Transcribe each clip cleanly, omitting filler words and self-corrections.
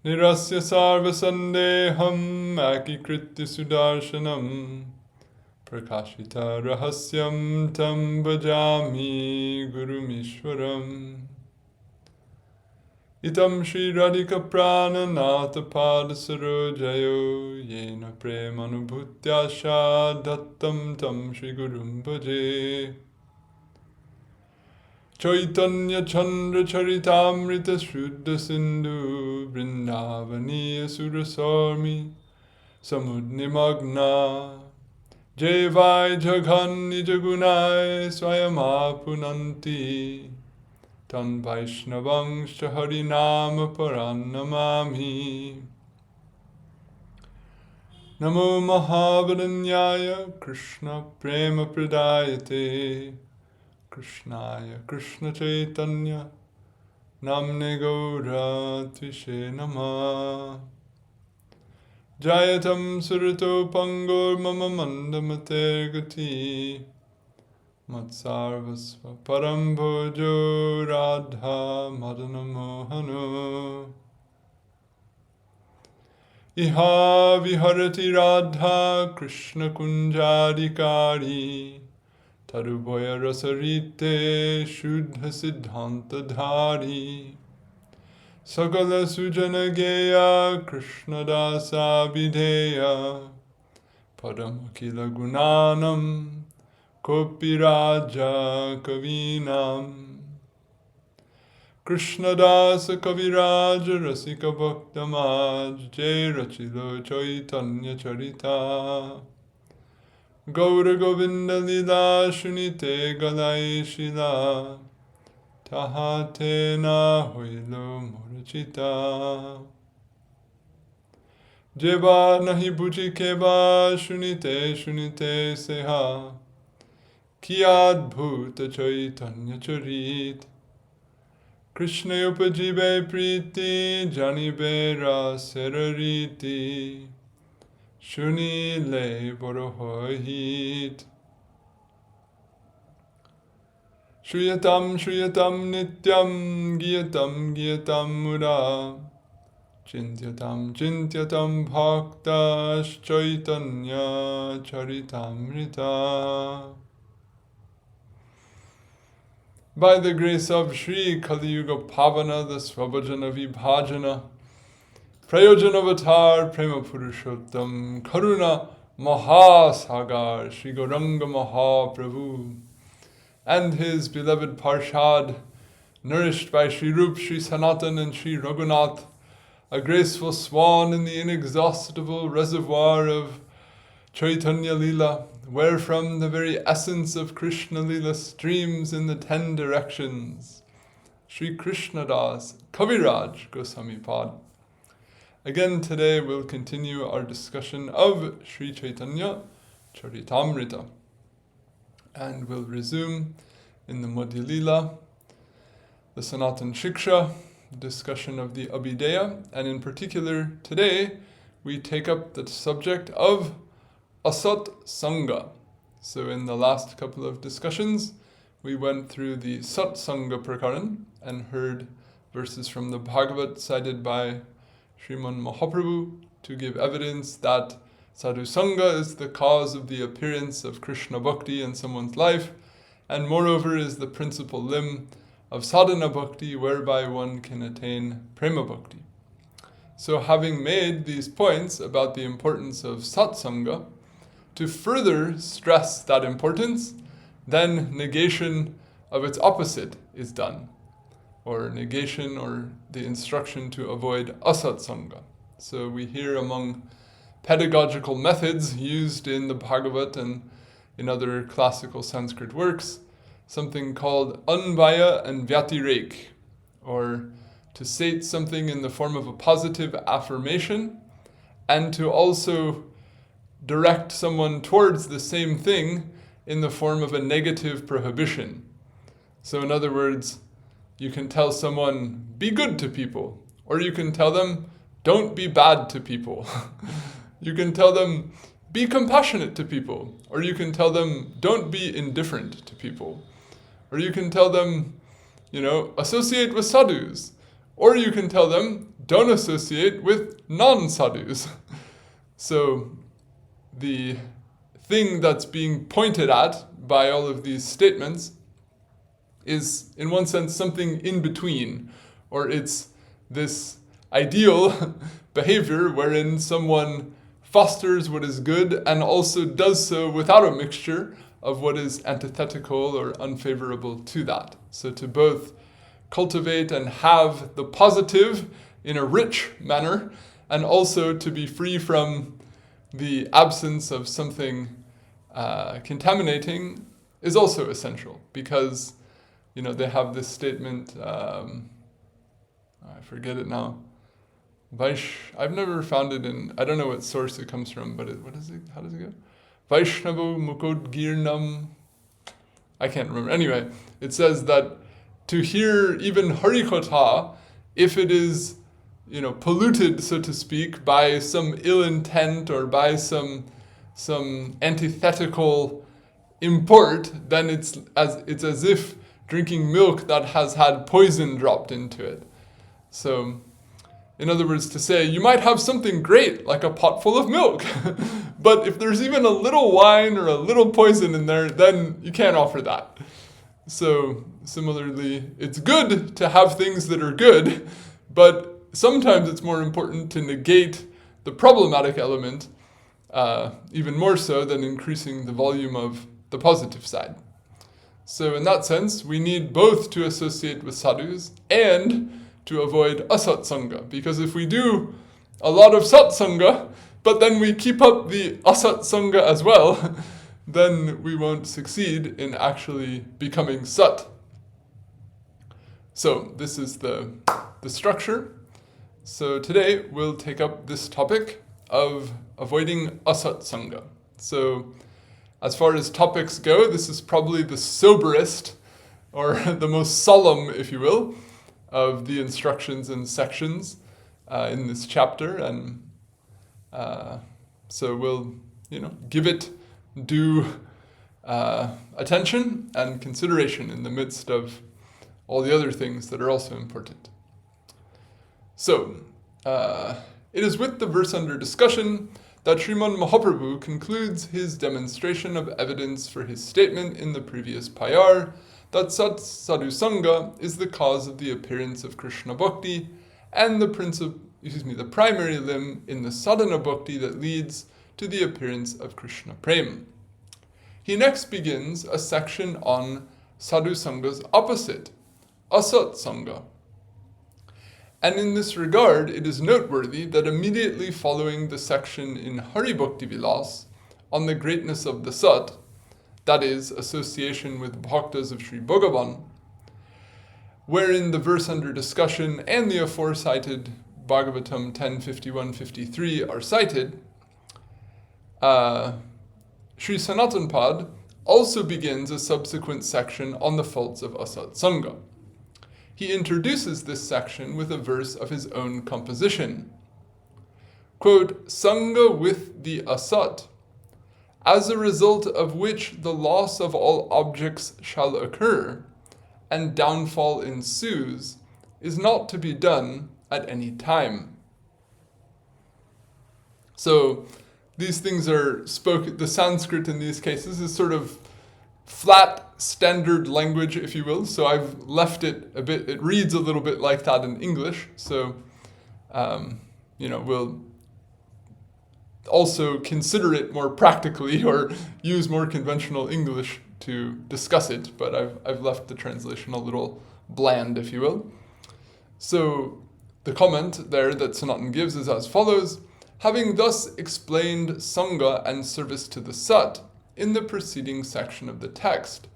Nirasya sarva sandeham akikritya sudarshanam prakashita rahasyam tam bhajami gurumishwaram. Itam Shri Radhika Prananatha Padasarojayo Yena Premanubhutyasha Dattam Tam Shri Gurum Bhaje Chaitanya Chandra Charitamrita Shuddha Sindhu Vrindavaniya Surasarmi Samudnimagna Jevai Jaghan Nijagunai Swayamapunanti Tan Vaishnavangscha Harinama Parannamami. Namo Mahavaranyaya Krishna Prema Pradayate Krishnaya Krishna Chaitanya Namne Gaura Tvishe Nama Jayatam Surato Pangor Mama Mandamater Gati Matsarvasva Parambojo Radha Madana Mohano Iha Viharati Radha Krishna Kunjarikari Taruboya Rasarite Shuddha Siddhanta Dhari Sakala Sujana Geya Krishna Dasa Videya Padamakila Gunanam Kaviraja Kavinam Krishna Dasa Kaviraja Rasika Bhaktamaj Jai Rachilo Caitanya-caritamrta Gaura Govinda Lila Shunite Galai Shila Tahate Na Hoilo Murachita Jeva Nahi Bhuji Keva Shunite Shunite Seha Kiad Bhuta Chaitanya Charit Krishna Upajibe Priti Janibera Serariti Shuni Le Borohohit Shriyatam Shriyatam Nityam Giyatam Giyatam Mura Chintyatam Chintyatam Bhaktas Caitanya-caritamrta. By the grace of Shri Kali Yuga Pavana, the Svabhajana Vibhajana, Prayojana Prema Purushottam, Karuna Mahasagar, Shri Gauranga Mahaprabhu, and his beloved Parshad, nourished by Shri Rup, Shri Sanatan, and Shri Raghunath, a graceful swan in the inexhaustible reservoir of Chaitanya Lila, wherefrom the very essence of Krishna Lila streams in the 10 directions. Sri Krishna Das, Kaviraja Gosvami Pad. Again today we'll continue our discussion of Sri Caitanya-caritamrta, and we'll resume in the Madhya Lila, the Sanatan Shiksha, discussion of the Abhideya, and in particular today we take up the subject of Asat-sanga. So in the last couple of discussions we went through the Sat-sanga Prakaran and heard verses from the Bhagavat cited by Sriman Mahaprabhu to give evidence that Sadhu Sangha is the cause of the appearance of Krishna Bhakti in someone's life, and moreover is the principal limb of sadhana bhakti whereby one can attain prema bhakti. So having made these points about the importance of satsanga, to further stress that importance, then negation of its opposite is done, or negation or the instruction to avoid asat-sanga. So we hear among pedagogical methods used in the Bhagavat and in other classical Sanskrit works, something called anvaya and vyatirek, or to state something in the form of a positive affirmation, and to also direct someone towards the same thing in the form of a negative prohibition. So in other words, you can tell someone, be good to people, or you can tell them, don't be bad to people. You can tell them, be compassionate to people, or you can tell them, don't be indifferent to people. Or you can tell them, associate with sadhus. Or you can tell them, don't associate with non-sadhus. So the thing that's being pointed at by all of these statements is, in one sense, something in between, or it's this ideal behavior wherein someone fosters what is good and also does so without a mixture of what is antithetical or unfavorable to that. So to both cultivate and have the positive in a rich manner, and also to be free from the absence of something contaminating is also essential, because they have this statement, I forget it now. I've never found it in, I don't know what source it comes from, but what is it? How does it go? Vaishnavo Mukodgirnam. I can't remember. Anyway, it says that to hear even Harikatha, if it is, polluted, so to speak, by some ill intent or by some antithetical import, then it's as if drinking milk that has had poison dropped into it. So, in other words, to say, you might have something great, like a pot full of milk, but if there's even a little wine or a little poison in there, then you can't offer that. So, similarly, it's good to have things that are good, but sometimes it's more important to negate the problematic element, even more so than increasing the volume of the positive side. So in that sense, we need both to associate with sadhus and to avoid Asat-sanga, because if we do a lot of Sat-sanga, but then we keep up the Asat-sanga as well, then we won't succeed in actually becoming Sat. So this is the structure. So today we'll take up this topic of avoiding Asat-sanga. So as far as topics go, this is probably the soberest, or the most solemn, if you will, of the instructions and sections in this chapter, and so we'll, give it due attention and consideration in the midst of all the other things that are also important. So, it is with the verse under discussion that Sriman Mahaprabhu concludes his demonstration of evidence for his statement in the previous payar that Sadhu Sangha is the cause of the appearance of Krishna Bhakti and the primary limb in the sadhana bhakti that leads to the appearance of Krishna Prem. He next begins a section on Sadhu Sangha's opposite, Asat-sanga. And in this regard, it is noteworthy that immediately following the section in Hari Bhakti Vilas on the greatness of the Sat, that is, association with bhaktas of Sri Bhagavan, wherein the verse under discussion and the aforecited Bhagavatam 10:51-53 are cited, Sri Sanatana Pad also begins a subsequent section on the faults of Asat-sanga. He introduces this section with a verse of his own composition. Quote, Sangha with the Asat, as a result of which the loss of all objects shall occur, and downfall ensues, is not to be done at any time. So, these things are spoken, the Sanskrit in these cases is sort of flat standard language, if you will, so I've left it a bit, it reads a little bit like that in English, so, we'll also consider it more practically or use more conventional English to discuss it, but I've left the translation a little bland, if you will. So the comment there that Sanatana gives is as follows: having thus explained Sangha and service to the Sat in the preceding section of the text,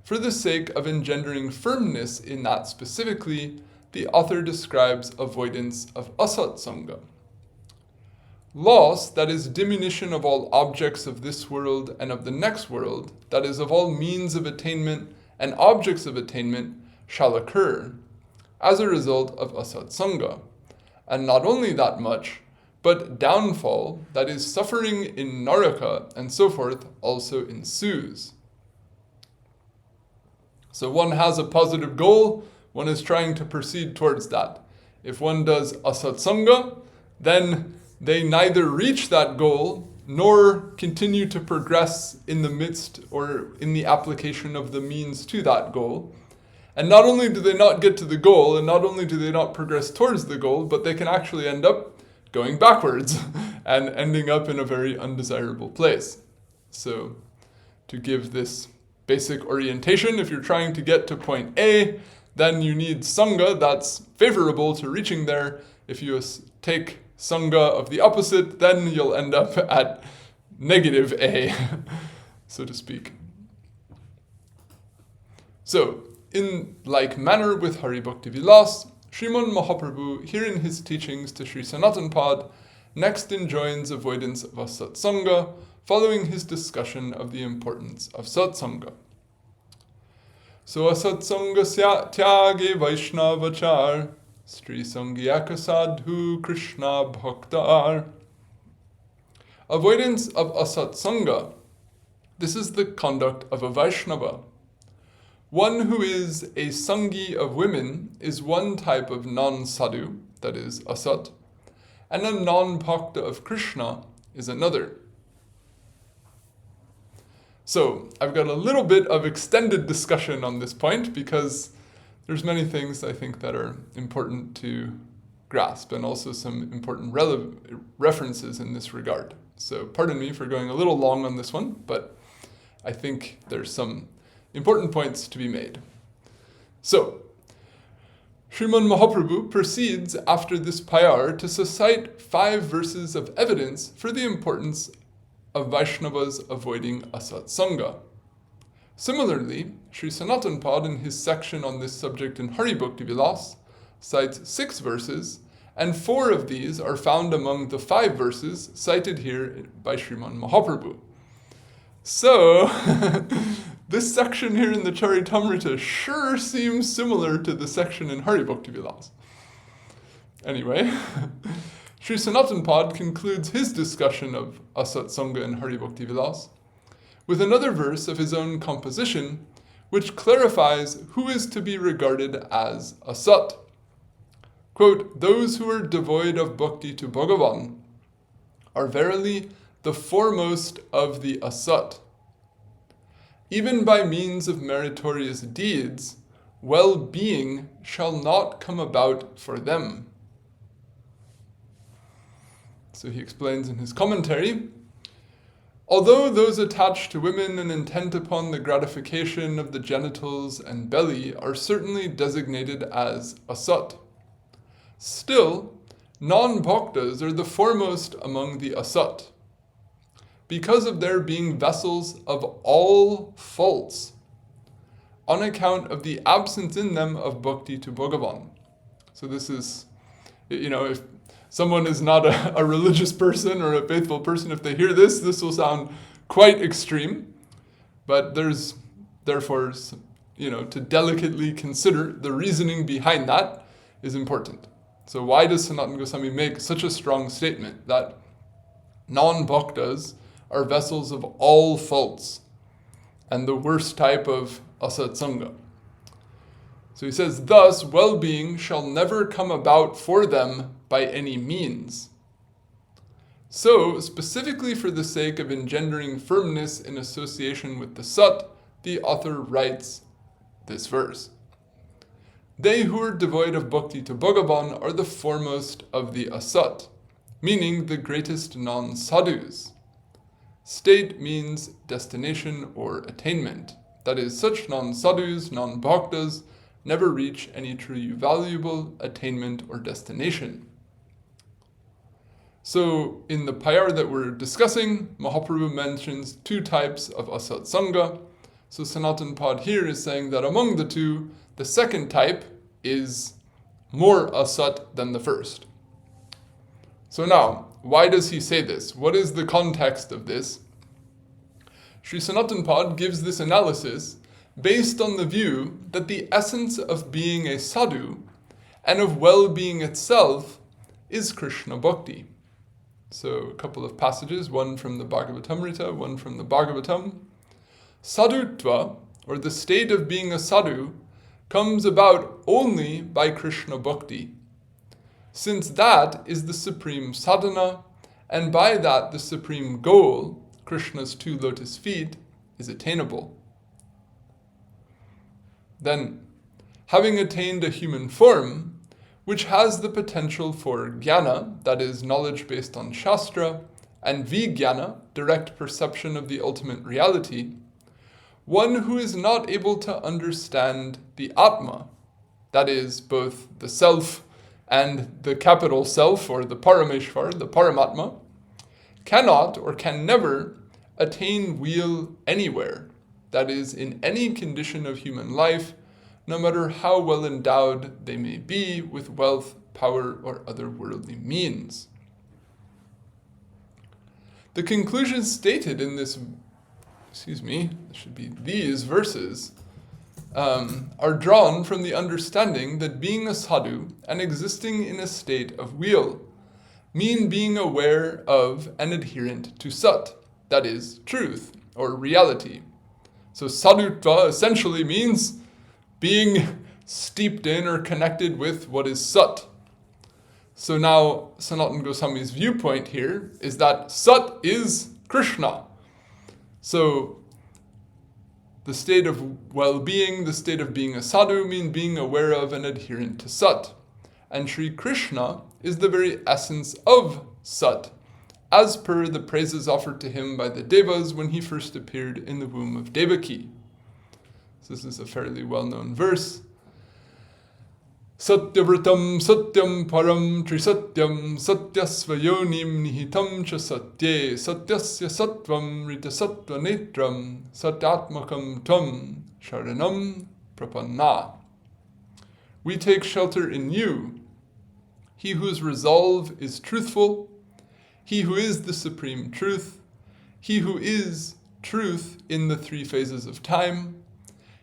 for the sake of engendering firmness in that specifically, the author describes avoidance of Asat-sanga. Loss, that is diminution of all objects of this world and of the next world, that is of all means of attainment and objects of attainment, shall occur as a result of Asat-sanga. And not only that much, but downfall, that is suffering in Naraka and so forth, also ensues. So one has a positive goal, one is trying to proceed towards that. If one does Asat-sanga, then they neither reach that goal nor continue to progress in the midst or in the application of the means to that goal. And not only do they not get to the goal, and not only do they not progress towards the goal, but they can actually end up going backwards and ending up in a very undesirable place. So, to give this basic orientation, if you're trying to get to point A, then you need Sangha that's favorable to reaching there. If you take Sangha of the opposite, then you'll end up at negative A, so to speak. So, in like manner with Hari Bhakti Vilas, Sriman Mahaprabhu, here in his teachings to Sri Sanatana Pad, next enjoins avoidance of Asat-sanga, following his discussion of the importance of Satsanga. So Asat-sanga tyage Vaishnavachar, Sri Sangyaka Sadhu Krishna Bhaktar. Avoidance of Asat-sanga. This is the conduct of a Vaishnava. One who is a Sangi of women is one type of non-sadhu, that is Asat, and a non-bhakta of Krishna is another. So, I've got a little bit of extended discussion on this point because there's many things I think that are important to grasp and also some important references in this regard. So, pardon me for going a little long on this one, but I think there's some important points to be made. So, Sriman Mahaprabhu proceeds after this payar to cite 5 verses of evidence for the importance of Vaishnavas avoiding Asat-sanga. Similarly, Sri Sanatana Pad in his section on this subject in Hari Bhakti Vilas cites 6 verses, and 4 of these are found among the 5 verses cited here by Sriman Mahaprabhu. So, this section here in the Caitanya-caritamrta sure seems similar to the section in Hari Bhakti Vilas. Anyway, Sri Sanatana Pad concludes his discussion of Asat-sanga in Hari Bhakti Vilas with another verse of his own composition, which clarifies who is to be regarded as Asat. Quote, "Those who are devoid of bhakti to Bhagavan are verily the foremost of the Asat. Even by means of meritorious deeds, well-being shall not come about for them." So he explains in his commentary, although those attached to women and intent upon the gratification of the genitals and belly are certainly designated as Asat, still, non-bhaktas are the foremost among the Asat, because of their being vessels of all faults, on account of the absence in them of bhakti to Bhagavan. So this is, if someone is not a religious person or a faithful person, if they hear this will sound quite extreme, but there's therefore, to delicately consider the reasoning behind that is important. So why does Sanatana Gosvami make such a strong statement that non-bhaktas are vessels of all faults and the worst type of Asat-sanga? So he says, thus, well-being shall never come about for them by any means. So, specifically for the sake of engendering firmness in association with the Sat, the author writes this verse. They who are devoid of bhakti to Bhagavan are the foremost of the Asat, meaning the greatest non-sadhus. State means destination or attainment. That is, such non-sadhus, non-bhaktas, never reach any truly valuable attainment or destination. So, in the payar that we're discussing, Mahaprabhu mentions 2 types of Asat-sanga. So Sanatana Pad here is saying that among the 2, the second type is more Asat than the first. So now, why does he say this? What is the context of this? Sri Sanatana Pad gives this analysis based on the view that the essence of being a sadhu and of well-being itself is Krishna Bhakti. So a couple of passages, one from the Bhagavatamrita, one from the Bhagavatam. Sadhutva, or the state of being a sadhu, comes about only by Krishna Bhakti. since that is the supreme sadhana, and by that the supreme goal, Krishna's 2 lotus feet, is attainable. Then, having attained a human form, which has the potential for jnana, that is, knowledge based on Shastra, and vijnana, direct perception of the ultimate reality, one who is not able to understand the Atma, that is, both the self and the capital self, or the Parameshvar, the Paramatma, cannot or can never attain weal anywhere, that is, in any condition of human life, no matter how well endowed they may be with wealth, power, or other worldly means. The conclusions stated in this, these verses, are drawn from the understanding that being a sadhu and existing in a state of weal mean being aware of and adherent to sat, that is, truth, or reality. So sadhutva essentially means being steeped in or connected with what is sat. So now Sanatana Gosvami's viewpoint here is that sat is Krishna. So the state of well-being, the state of being a sadhu, mean being aware of and adherent to sat. And Sri Krishna is the very essence of sat, as per the praises offered to him by the Devas when he first appeared in the womb of Devaki. So this is a fairly well-known verse. Satyavratam satyam param trisatyam satyasvayonim nihitam cha satye satyasya sattvam ritasattva netram satyatmakam tvam sharanam prapanna. We take shelter in you, he whose resolve is truthful, he who is the supreme truth, he who is truth in the 3 phases of time,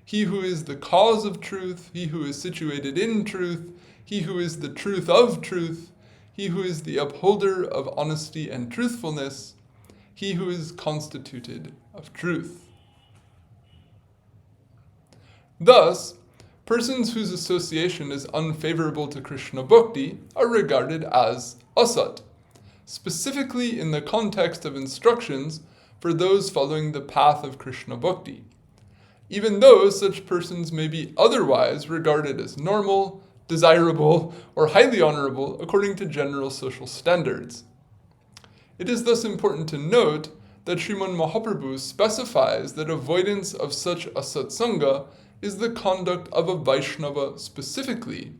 he who is the cause of truth, he who is situated in truth, he who is the truth of truth, he who is the upholder of honesty and truthfulness, he who is constituted of truth. Thus, persons whose association is unfavorable to Krishna Bhakti are regarded as asat, specifically in the context of instructions for those following the path of Krishna Bhakti, even though such persons may be otherwise regarded as normal, desirable, or highly honorable according to general social standards. It is thus important to note that Sriman Mahaprabhu specifies that avoidance of such Asat-sanga is the conduct of a Vaishnava specifically,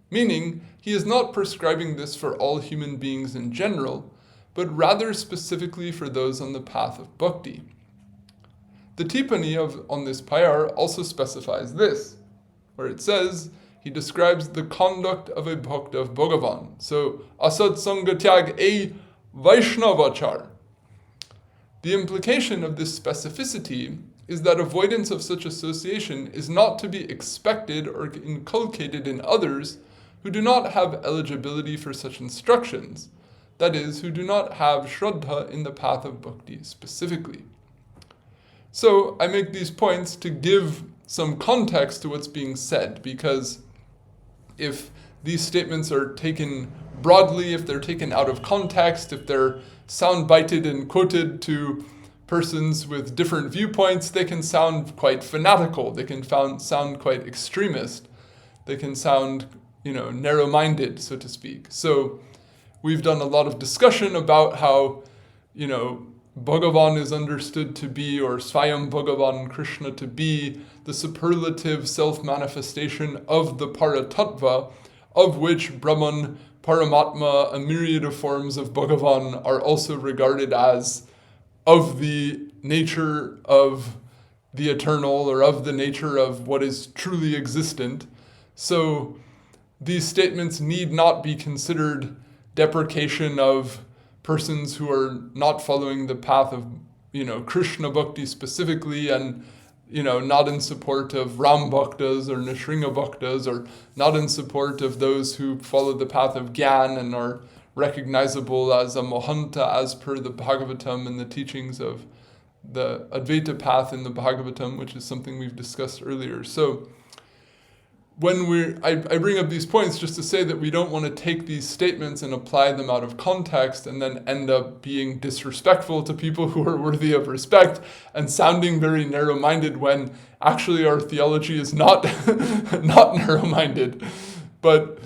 meaning he is not prescribing this for all human beings in general, but rather specifically for those on the path of bhakti. The tippani on this payar also specifies this, where it says, he describes the conduct of a bhakta of Bhagavan. So, Asat-sanga tyag a Vaishnavachar. The implication of this specificity is that avoidance of such association is not to be expected or inculcated in others who do not have eligibility for such instructions, that is, who do not have shraddha in the path of bhakti specifically. So I make these points to give some context to what's being said, because if these statements are taken broadly, if they're taken out of context, if they're sound-bited and quoted to persons with different viewpoints, they can sound quite fanatical, they can sound quite extremist, they can sound, narrow-minded, so to speak. So we've done a lot of discussion about how, Bhagavan is understood to be, or Swayam Bhagavan Krishna to be, the superlative self-manifestation of the Paratattva, of which Brahman, Paramatma, a myriad of forms of Bhagavan are also regarded as of the nature of the eternal, or of the nature of what is truly existent. So these statements need not be considered deprecation of persons who are not following the path of, Krishna Bhakti specifically, and, not in support of Ram Bhaktas or Nishringa Bhaktas, or not in support of those who follow the path of Gyan and are recognizable as a Mohanta as per the Bhagavatam and the teachings of the Advaita path in the Bhagavatam, which is something we've discussed earlier. So I bring up these points just to say that we don't want to take these statements and apply them out of context and then end up being disrespectful to people who are worthy of respect and sounding very narrow-minded when actually our theology is not not narrow-minded. But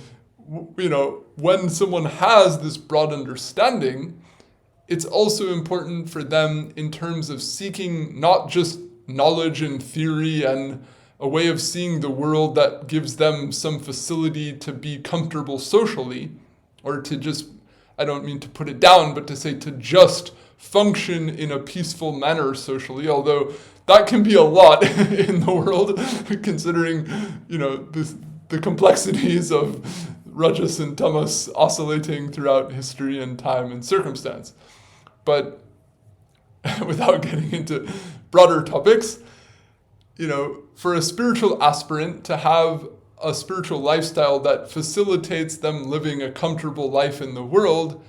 when someone has this broad understanding, it's also important for them in terms of seeking not just knowledge and theory and a way of seeing the world that gives them some facility to be comfortable socially, or to just, I don't mean to put it down, but to say to just function in a peaceful manner socially, although that can be a lot in the world, considering, the complexities of Rajas and Tamas oscillating throughout history and time and circumstance. But without getting into broader topics, for a spiritual aspirant to have a spiritual lifestyle that facilitates them living a comfortable life in the world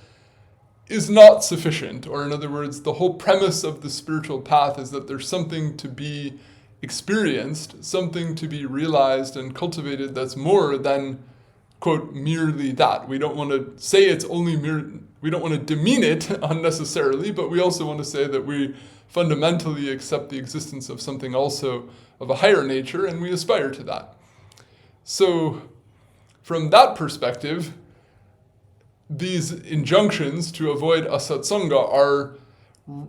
is not sufficient. Or in other words, the whole premise of the spiritual path is that there's something to be experienced, something to be realized and cultivated that's more than, quote, merely that. We don't want to say it's only we don't want to demean it unnecessarily, but we also want to say that we fundamentally accept the existence of something also of a higher nature, and we aspire to that. So, from that perspective, these injunctions to avoid Asat-sanga are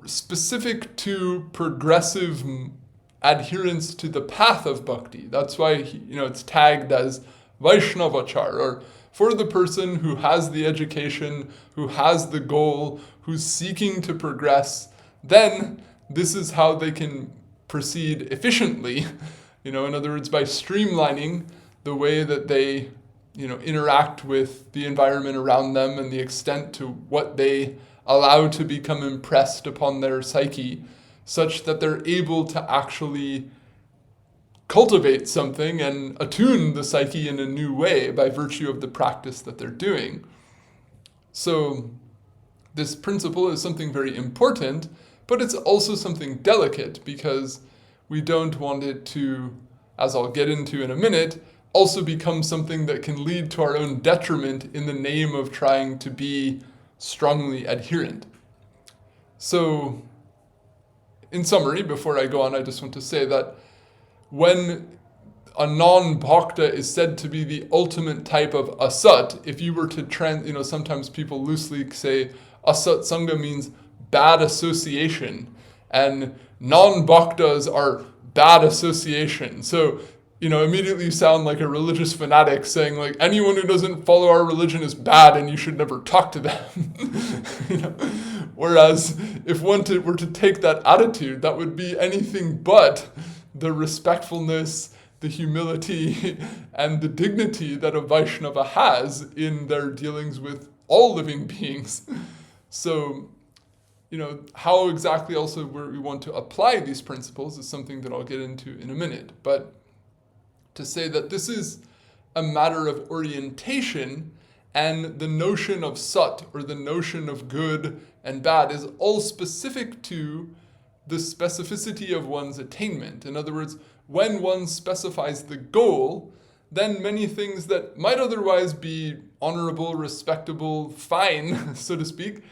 specific to progressive adherence to the path of bhakti. That's why it's tagged as Vaishnavachar, or for the person who has the education, who has the goal, who's seeking to progress, then this is how they can proceed efficiently. In other words, by streamlining the way that they, interact with the environment around them and the extent to what they allow to become impressed upon their psyche, such that they're able to actually cultivate something and attune the psyche in a new way by virtue of the practice that they're doing. So this principle is something very important, but it's also something delicate because we don't want it to, as I'll get into in a minute, also become something that can lead to our own detriment in the name of trying to be strongly adherent. So, in summary, before I go on, I just want to say that when a non-bhakta is said to be the ultimate type of asat, if you were to sometimes people loosely say asat-sanga means bad association, and non-bhaktas are bad association. So, immediately you sound like a religious fanatic saying like anyone who doesn't follow our religion is bad and you should never talk to them. Whereas if one were to take that attitude, that would be anything but the respectfulness, the humility, and the dignity that a Vaishnava has in their dealings with all living beings. So, how exactly also where we want to apply these principles is something that I'll get into in a minute. But to say that this is a matter of orientation, and the notion of sat, or the notion of good and bad, is all specific to the specificity of one's attainment. In other words, when one specifies the goal, then many things that might otherwise be honorable, respectable, fine, so to speak,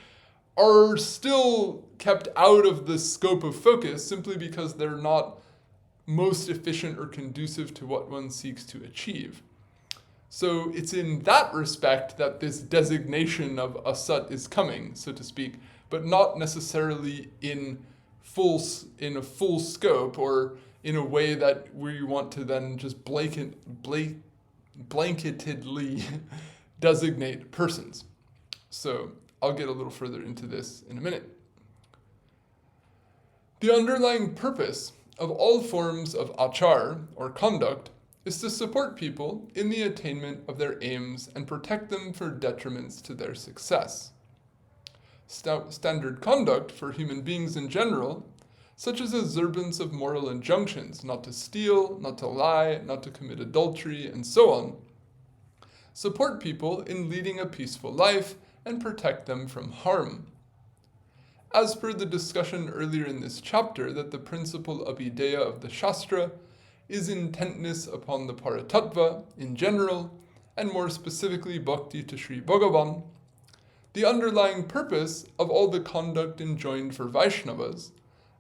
are still kept out of the scope of focus simply because they're not most efficient or conducive to what one seeks to achieve. So it's in that respect that this designation of asat is coming, so to speak, but not necessarily in a full scope or in a way that we want to then just blanketedly designate persons. So I'll get a little further into this in a minute. The underlying purpose of all forms of achar, or conduct, is to support people in the attainment of their aims and protect them from detriments to their success. Standard conduct for human beings in general, such as observance of moral injunctions not to steal, not to lie, not to commit adultery, and so on, support people in leading a peaceful life and protect them from harm. As per the discussion earlier in this chapter, that the principle abhideya of the Shastra is intentness upon the Paratattva in general, and more specifically bhakti to Sri Bhagavan, the underlying purpose of all the conduct enjoined for Vaishnavas,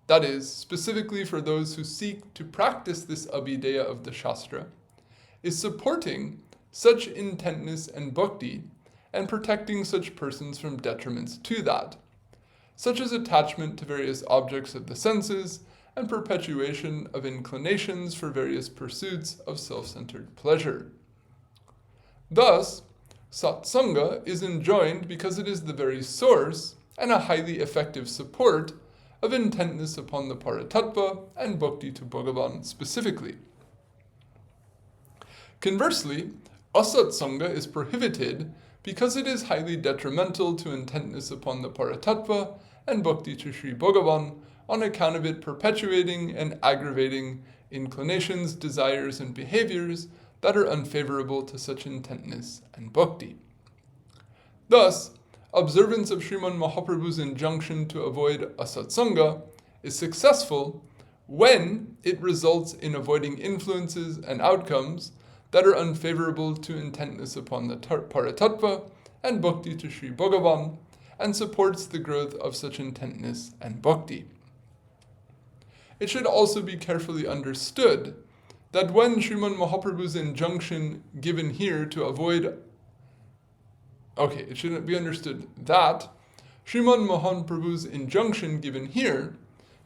that is, specifically for those who seek to practice this abhideya of the Shastra, is supporting such intentness and bhakti and protecting such persons from detriments to that, such as attachment to various objects of the senses and perpetuation of inclinations for various pursuits of self-centered pleasure. Thus, Asat-sanga is enjoined because it is the very source and a highly effective support of intentness upon the Paratattva and bhakti to Bhagavan specifically. Conversely, Asat-sanga is prohibited because it is highly detrimental to intentness upon the Paratattva and bhakti to Sri Bhagavan on account of it perpetuating and aggravating inclinations, desires, and behaviors that are unfavorable to such intentness and bhakti. Thus, observance of Sriman Mahaprabhu's injunction to avoid Asat-sanga is successful when it results in avoiding influences and outcomes that are unfavorable to intentness upon the Paratattva and bhakti to Sri Bhagavan, and supports the growth of such intentness and bhakti. It should also be carefully understood that when Sriman Mahaprabhu's injunction given here to avoid... it shouldn't be understood that Sriman Mahaprabhu's injunction given here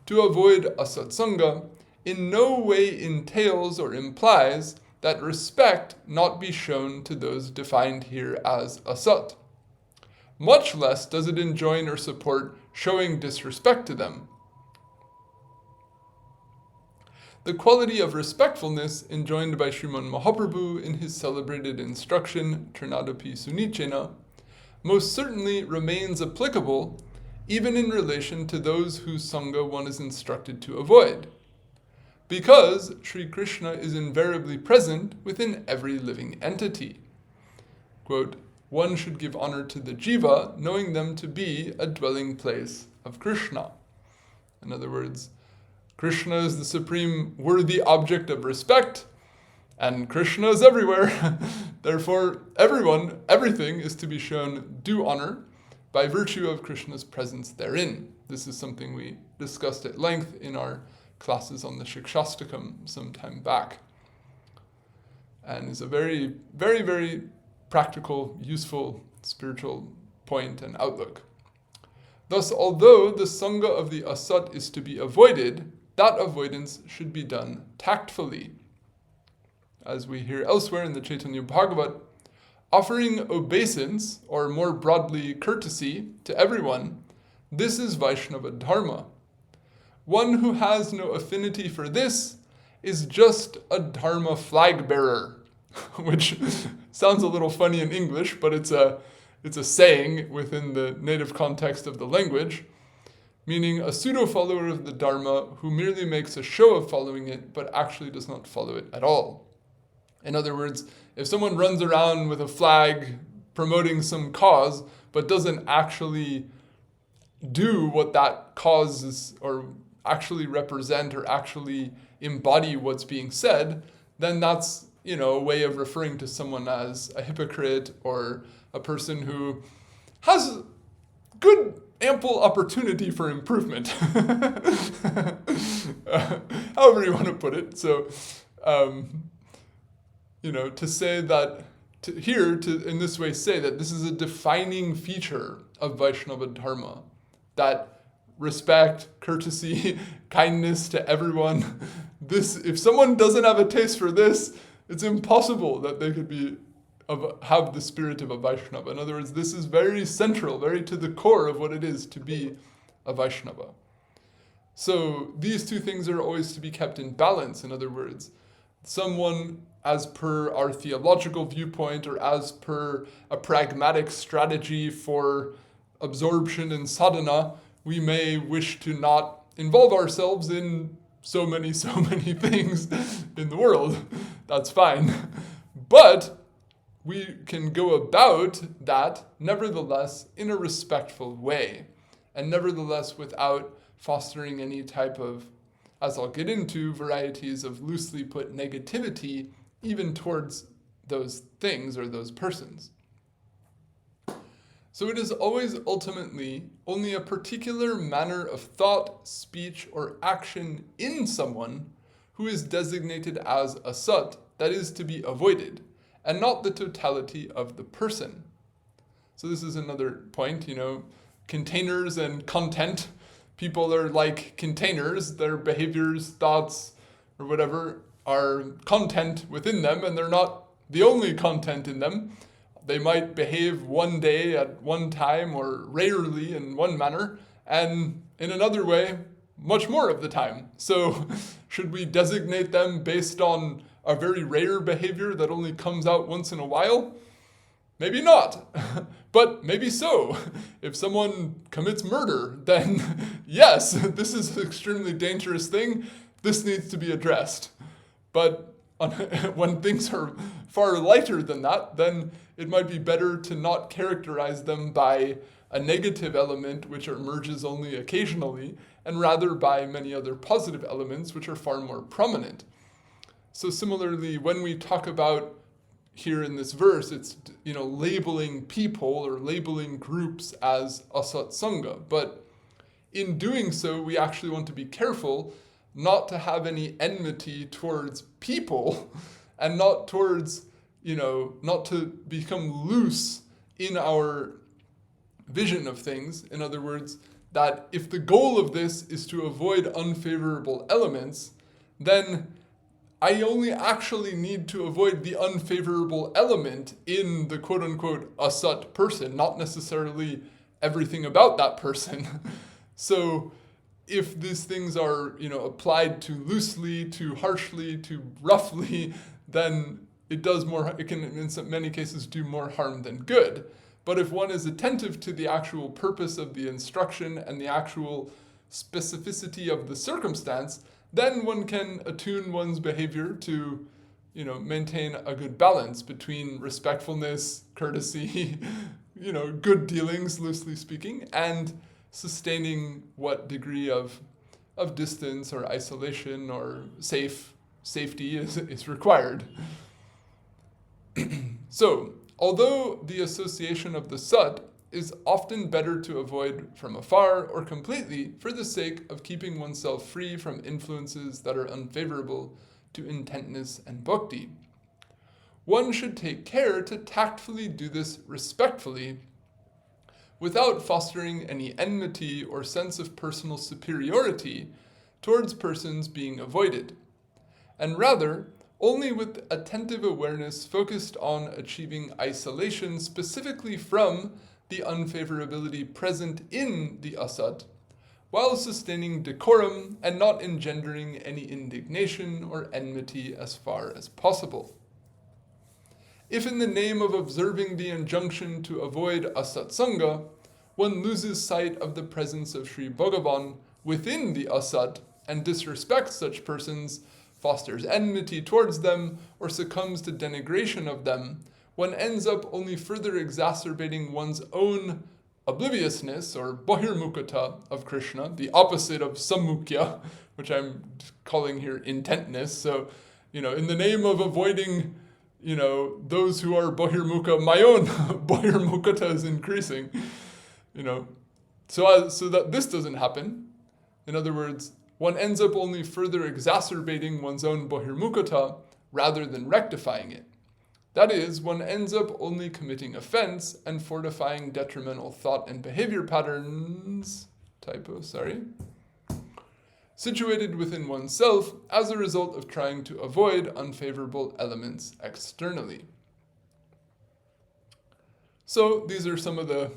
to avoid Asat-sanga in no way entails or implies that respect not be shown to those defined here as asat. Much less does it enjoin or support showing disrespect to them. The quality of respectfulness enjoined by Sriman Mahaprabhu in his celebrated instruction, Trinadapi Sunichena, most certainly remains applicable even in relation to those whose sangha one is instructed to avoid, because Sri Krishna is invariably present within every living entity. Quote, one should give honor to the Jiva, knowing them to be a dwelling place of Krishna. In other words, Krishna is the supreme worthy object of respect, and Krishna is everywhere. Therefore, everything is to be shown due honor by virtue of Krishna's presence therein. This is something we discussed at length in our classes on the Shikshastakam some time back, and is a very, very, very practical, useful, spiritual point and outlook. Thus, although the sangha of the asat is to be avoided, that avoidance should be done tactfully. As we hear elsewhere in the Chaitanya Bhagavat, offering obeisance, or more broadly courtesy, to everyone, this is Vaishnava Dharma. One who has no affinity for this is just a Dharma flag bearer, which sounds a little funny in English, but it's a saying within the native context of the language, meaning a pseudo-follower of the Dharma who merely makes a show of following it, but actually does not follow it at all. In other words, if someone runs around with a flag promoting some cause, but doesn't actually do what that cause is, or actually represent or actually embody what's being said, then that's, a way of referring to someone as a hypocrite or a person who has good, ample opportunity for improvement. However you want to put it. So, to say that, in this way say that this is a defining feature of Vaishnava Dharma, that respect, courtesy, kindness to everyone. If someone doesn't have a taste for this, it's impossible that they could have the spirit of a Vaishnava. In other words, this is very central, very to the core of what it is to be a Vaishnava. So these two things are always to be kept in balance. In other words, someone, as per our theological viewpoint or as per a pragmatic strategy for absorption and sadhana, we may wish to not involve ourselves in so many things in the world. That's fine. But we can go about that, nevertheless, in a respectful way, and nevertheless without fostering any type of as I'll get into, varieties of loosely put negativity even towards those things or those persons. So it is always ultimately only a particular manner of thought, speech, or action in someone who is designated as asat that is to be avoided, and not the totality of the person. So this is another point, containers and content. People are like containers, their behaviors, thoughts, or whatever are content within them, and they're not the only content in them. They might behave one day at one time or rarely in one manner, and in another way, much more of the time. So should we designate them based on a very rare behavior that only comes out once in a while? Maybe not, but maybe so. If someone commits murder, then yes, this is an extremely dangerous thing. This needs to be addressed. But when things are far lighter than that, then it might be better to not characterize them by a negative element which emerges only occasionally, and rather by many other positive elements which are far more prominent. So similarly, when we talk about here in this verse, it's labeling people or labeling groups as Asat-sanga. But in doing so, we actually want to be careful not to have any enmity towards people and not towards, not to become loose in our vision of things. In other words, that if the goal of this is to avoid unfavorable elements, then I only actually need to avoid the unfavorable element in the quote-unquote asat person, not necessarily everything about that person. So if these things are, applied too loosely, too harshly, too roughly, then it can in many cases do more harm than good. But if one is attentive to the actual purpose of the instruction and the actual specificity of the circumstance, then one can attune one's behavior to, maintain a good balance between respectfulness, courtesy, good dealings, loosely speaking, and sustaining what degree of distance or isolation or safety is required. So, although the association of the sat is often better to avoid from afar or completely for the sake of keeping oneself free from influences that are unfavorable to intentness and bhakti, one should take care to tactfully do this respectfully without fostering any enmity or sense of personal superiority towards persons being avoided, and rather only with attentive awareness focused on achieving isolation specifically from the unfavorability present in the asat, while sustaining decorum and not engendering any indignation or enmity as far as possible. If in the name of observing the injunction to avoid Asat-sanga, one loses sight of the presence of Sri Bhagavan within the asat and disrespects such persons, fosters enmity towards them, or succumbs to denigration of them, one ends up only further exacerbating one's own obliviousness or bahirmukata of Krishna, the opposite of sammukya, which I'm calling here intentness. So, in the name of avoiding, those who are bahirmukha, my own bahirmukata is increasing, so that this doesn't happen. In other words, one ends up only further exacerbating one's own bahirmukata rather than rectifying it. That is, one ends up only committing offense and fortifying detrimental thought and behavior patterns, situated within oneself as a result of trying to avoid unfavorable elements externally. So these are some of the,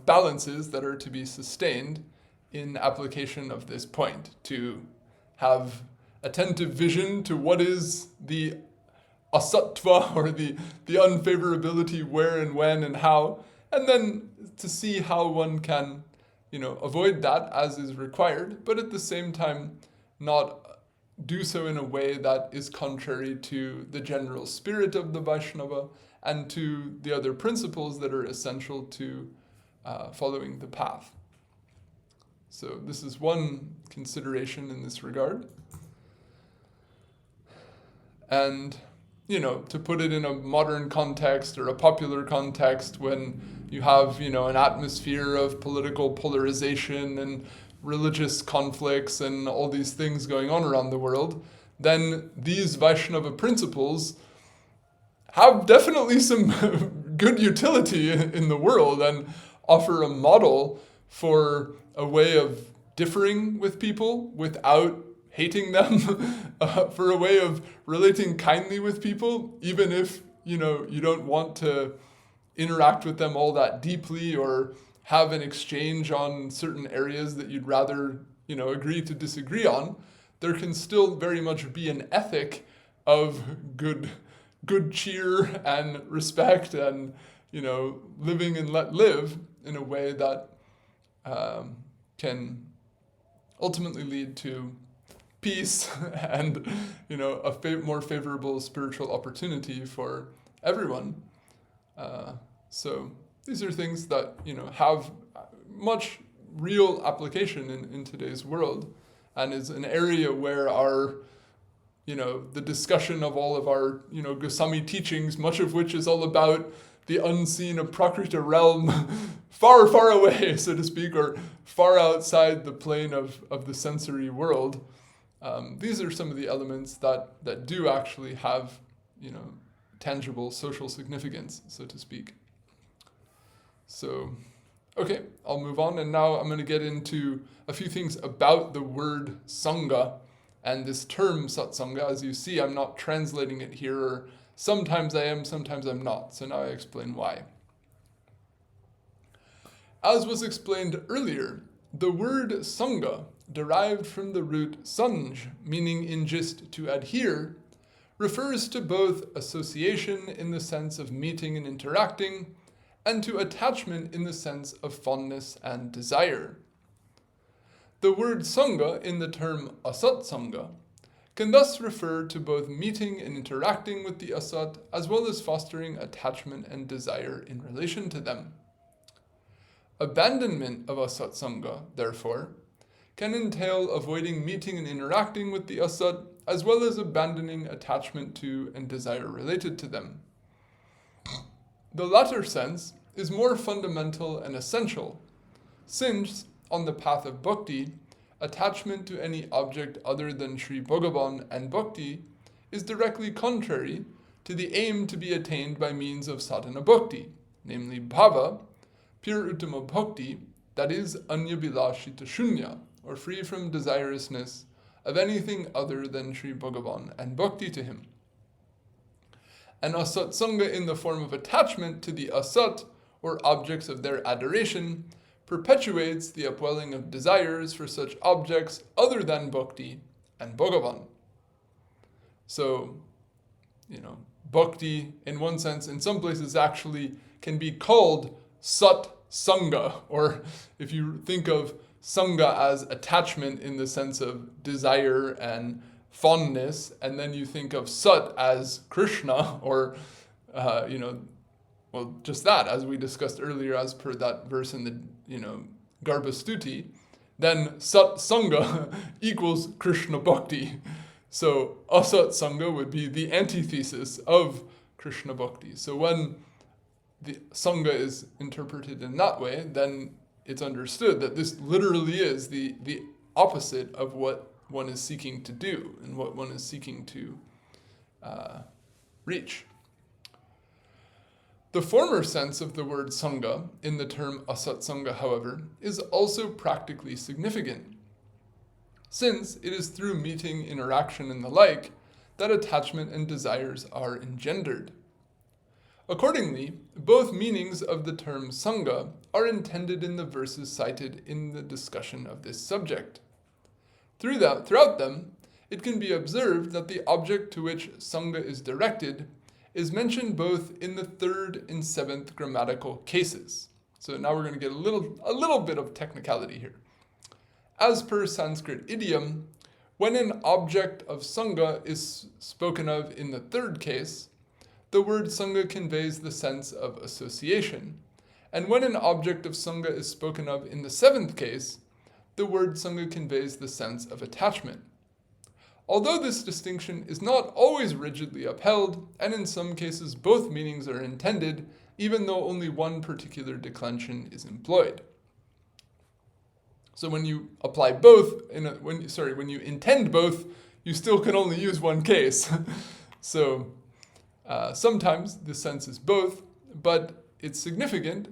balances that are to be sustained in application of this point, to have attentive vision to what is the asattva, or the unfavorability, where and when and how, and then to see how one can, avoid that as is required, but at the same time not do so in a way that is contrary to the general spirit of the Vaishnava and to the other principles that are essential to following the path. So this is one consideration in this regard. And, to put it in a modern context or a popular context, when you have, an atmosphere of political polarization and religious conflicts and all these things going on around the world, then these Vaishnava principles have definitely some good utility in the world and offer a model for a way of differing with people without hating them, for a way of relating kindly with people, even if, you don't want to interact with them all that deeply or have an exchange on certain areas that you'd rather, agree to disagree on. There can still very much be an ethic of good cheer and respect and, living and let live in a way that can ultimately lead to peace and, a more favorable spiritual opportunity for everyone. So these are things that, have much real application in today's world, and is an area where our, the discussion of all of our, Goswami teachings, much of which is all about the unseen of Prakrita realm, far, far away, so to speak, or far outside the plane of the sensory world. These are some of the elements that do actually have, tangible social significance, so to speak. So, okay, I'll move on, and now I'm going to get into a few things about the word Sangha and this term Sat-sanga. As you see, I'm not translating it here, or sometimes I am, sometimes I'm not, so now I explain why. As was explained earlier, the word Sangha, derived from the root sanj, meaning in gist to adhere, refers to both association in the sense of meeting and interacting, and to attachment in the sense of fondness and desire. The word Sangha in the term Asat-sanga can thus refer to both meeting and interacting with the Asat, as well as fostering attachment and desire in relation to them. Abandonment of Asat-sanga, therefore, can entail avoiding meeting and interacting with the Asat, as well as abandoning attachment to and desire related to them. The latter sense is more fundamental and essential, since, on the path of bhakti, attachment to any object other than Sri Bhagavan and bhakti is directly contrary to the aim to be attained by means of sadhana bhakti, namely bhava, pure uttama bhakti, that is anyabilashita shunya, or free from desirousness of anything other than Sri Bhagavan and bhakti to him. An asat-sanga in the form of attachment to the asat, or objects of their adoration, perpetuates the upwelling of desires for such objects other than bhakti and Bhagavan. So, bhakti, in one sense, in some places actually can be called sat-sanga, or if you think of sanga as attachment in the sense of desire and fondness, and then you think of sat as Krishna, or, just that, as we discussed earlier, as per that verse in the, Garbha-stuti, then sat-sanga equals Krishna bhakti. So asat-sanga would be the antithesis of Krishna bhakti. So when the sanga is interpreted in that way, then it's understood that this literally is the opposite of what one is seeking to do and what one is seeking to reach. The former sense of the word sangha in the term asat-sanga, however, is also practically significant, since it is through meeting, interaction, and the like that attachment and desires are engendered. Accordingly, both meanings of the term sangha are intended in the verses cited in the discussion of this subject. Throughout them, it can be observed that the object to which sangha is directed is mentioned both in the third and seventh grammatical cases. So now we're going to get a little bit of technicality here. As per Sanskrit idiom, when an object of sangha is spoken of in the third case, the word sangha conveys the sense of association. And when an object of sangha is spoken of in the seventh case, the word Sangha conveys the sense of attachment. Although this distinction is not always rigidly upheld, and in some cases both meanings are intended, even though only one particular declension is employed. So when you apply both, when you intend both, you still can only use one case. So sometimes the sense is both, but it's significant.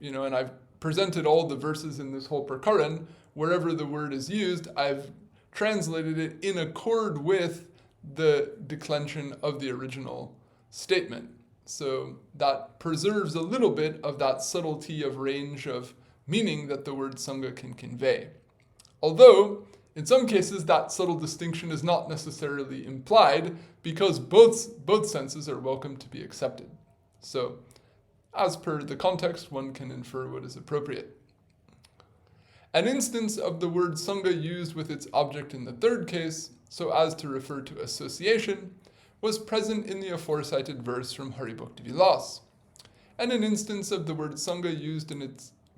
And I've presented all the verses in this whole prakaran. Wherever the word is used, I've translated it in accord with the declension of the original statement. So that preserves a little bit of that subtlety of range of meaning that the word Sangha can convey. Although, in some cases, that subtle distinction is not necessarily implied because both senses are welcome to be accepted. So, as per the context, one can infer what is appropriate. An instance of the word Sangha used with its object in the third case, so as to refer to association, was present in the aforecited verse from Hari Bhakti Vilas. And an instance of the word Sangha used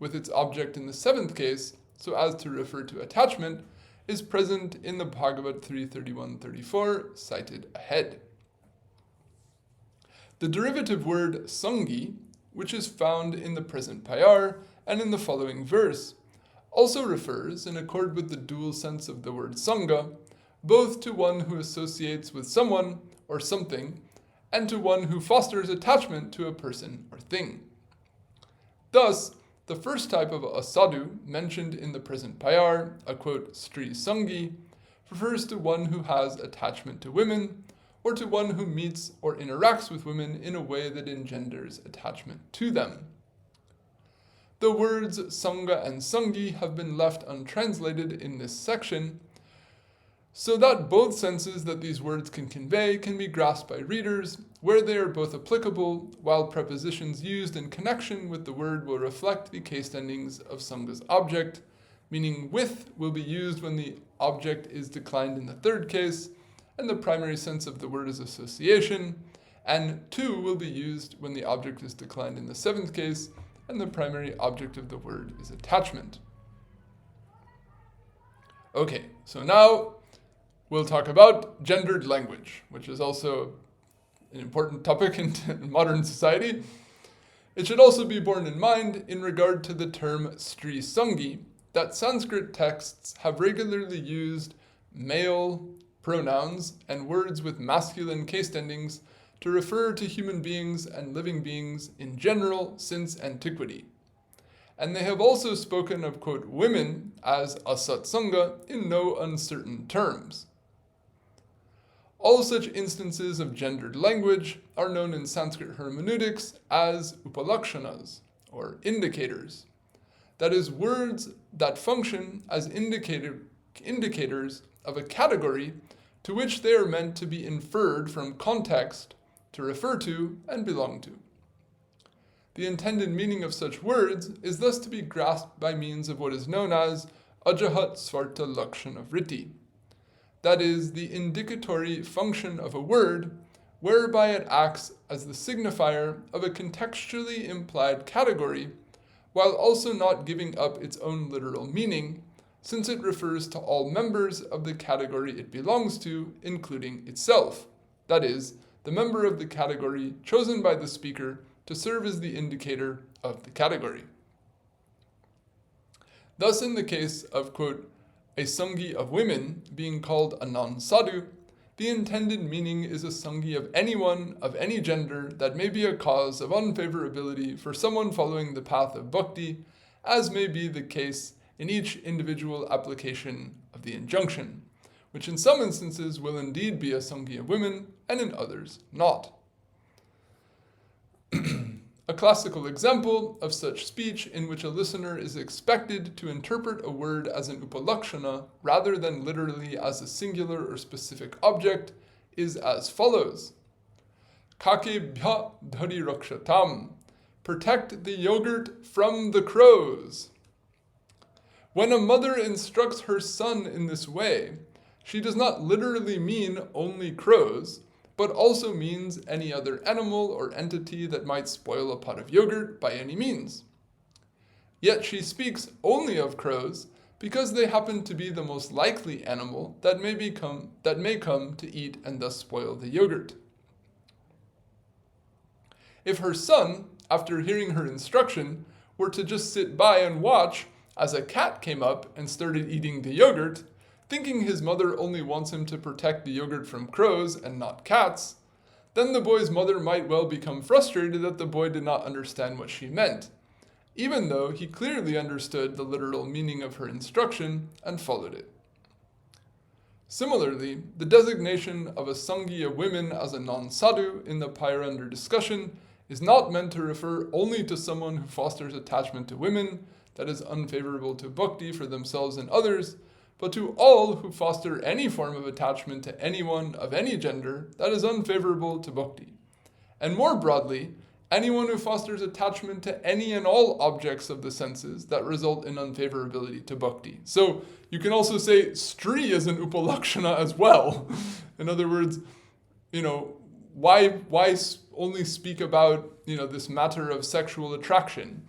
with its object in the seventh case, so as to refer to attachment, is present in the Bhagavad 3:31-34, cited ahead. The derivative word Sangi, which is found in the present payar and in the following verse, also refers, in accord with the dual sense of the word Sangha, both to one who associates with someone or something, and to one who fosters attachment to a person or thing. Thus, the first type of a sadhu mentioned in the present payar, a quote, Sri Sangi, refers to one who has attachment to women, or to one who meets or interacts with women in a way that engenders attachment to them. The words Sangha and Sangi have been left untranslated in this section, so that both senses that these words can convey can be grasped by readers, where they are both applicable, while prepositions used in connection with the word will reflect the case endings of Sangha's object, meaning with will be used when the object is declined in the third case, and the primary sense of the word is association, and to will be used when the object is declined in the seventh case, and the primary object of the word is attachment. Okay, so now we'll talk about gendered language, which is also an important topic in modern society. It should also be borne in mind in regard to the term Sri Sangi that Sanskrit texts have regularly used male pronouns and words with masculine case endings to refer to human beings and living beings in general since antiquity. And they have also spoken of, quote, women as Asat-sanga in no uncertain terms. All such instances of gendered language are known in Sanskrit hermeneutics as upalakshanas, or indicators. That is, words that function as indicators of a category to which they are meant to be inferred from context to refer to and belong to. The intended meaning of such words is thus to be grasped by means of what is known as ajahat svarta lakshana vritti. That is, the indicatory function of a word, whereby it acts as the signifier of a contextually implied category, while also not giving up its own literal meaning, since it refers to all members of the category it belongs to, including itself. That is, the member of the category chosen by the speaker to serve as the indicator of the category. Thus, in the case of, quote, a Sangi of women being called a non-sadhu, the intended meaning is a Sangi of anyone of any gender that may be a cause of unfavorability for someone following the path of bhakti, as may be the case in each individual application of the injunction, which in some instances will indeed be a Sangi of women, and in others not. A classical example of such speech in which a listener is expected to interpret a word as an upalakshana rather than literally as a singular or specific object is as follows. Kake bhya dhari rakshatam. Protect the yogurt from the crows. When a mother instructs her son in this way, she does not literally mean only crows, but also means any other animal or entity that might spoil a pot of yogurt by any means. Yet she speaks only of crows because they happen to be the most likely animal that may come to eat and thus spoil the yogurt. If her son, after hearing her instruction, were to just sit by and watch as a cat came up and started eating the yogurt, thinking his mother only wants him to protect the yogurt from crows and not cats, then the boy's mother might well become frustrated that the boy did not understand what she meant, even though he clearly understood the literal meaning of her instruction and followed it. Similarly, the designation of a Sangi of women as a non-sadhu in the pyre under discussion is not meant to refer only to someone who fosters attachment to women that is unfavorable to bhakti for themselves and others, but to all who foster any form of attachment to anyone of any gender that is unfavorable to bhakti. And more broadly, anyone who fosters attachment to any and all objects of the senses that result in unfavorability to bhakti. So you can also say Stri is an upalakshana as well. In other words, why only speak about, this matter of sexual attraction?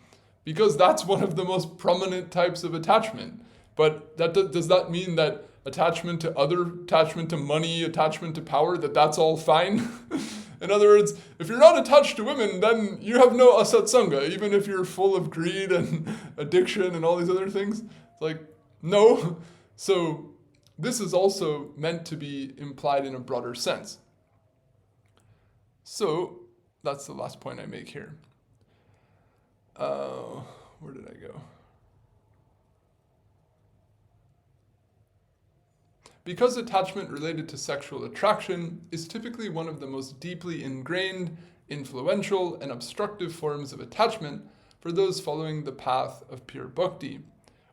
Because that's one of the most prominent types of attachment. But does that mean that attachment to money, attachment to power, that's all fine? In other words, if you're not attached to women, then you have no Asat-sanga, even if you're full of greed and addiction and all these other things. It's like, no. So this is also meant to be implied in a broader sense. So that's the last point I make here. Where did I go? Because attachment related to sexual attraction is typically one of the most deeply ingrained, influential, and obstructive forms of attachment for those following the path of pure bhakti,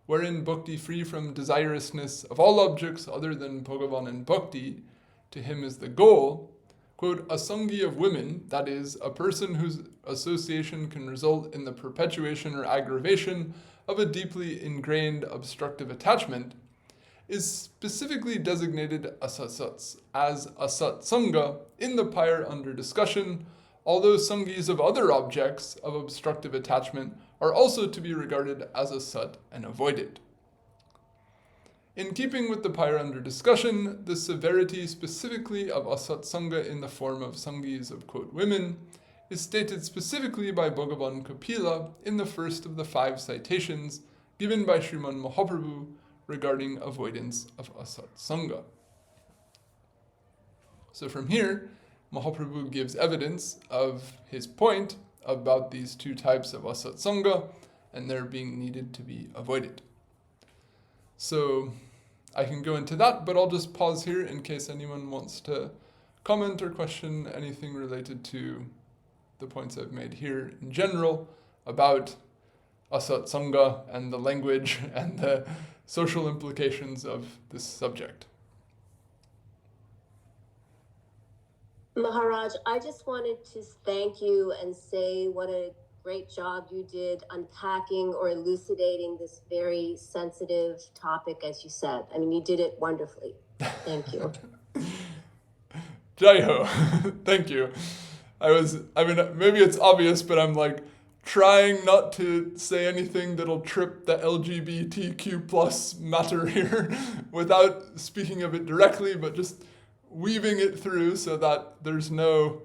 wherein bhakti free from desirousness of all objects other than Bhagavan and bhakti, to him is the goal, quote, a sangi of women, that is, a person whose association can result in the perpetuation or aggravation of a deeply ingrained obstructive attachment, is specifically designated as Asat-sanga in the pyre under discussion, although sangis of other objects of obstructive attachment are also to be regarded as asat and avoided. In keeping with the pyre under discussion, the severity specifically of Asat-sanga in the form of sangis of, quote, women, is stated specifically by Bhagavan Kapila in the first of the 5 citations given by Sriman Mahaprabhu regarding avoidance of Asat-sanga. So from here, Mahaprabhu gives evidence of his point about these 2 types of Asat-sanga and their being needed to be avoided. So I can go into that, but I'll just pause here in case anyone wants to comment or question anything related to the points I've made here in general about Asat-sanga and the language and the social implications of this subject. Maharaj, I just wanted to thank you and say what a great job you did unpacking or elucidating this very sensitive topic, as you said. I mean, you did it wonderfully. Thank you. Jai ho. Thank you. Maybe it's obvious, but I'm trying not to say anything that'll trip the LGBTQ plus matter here without speaking of it directly, but just weaving it through so that there's no,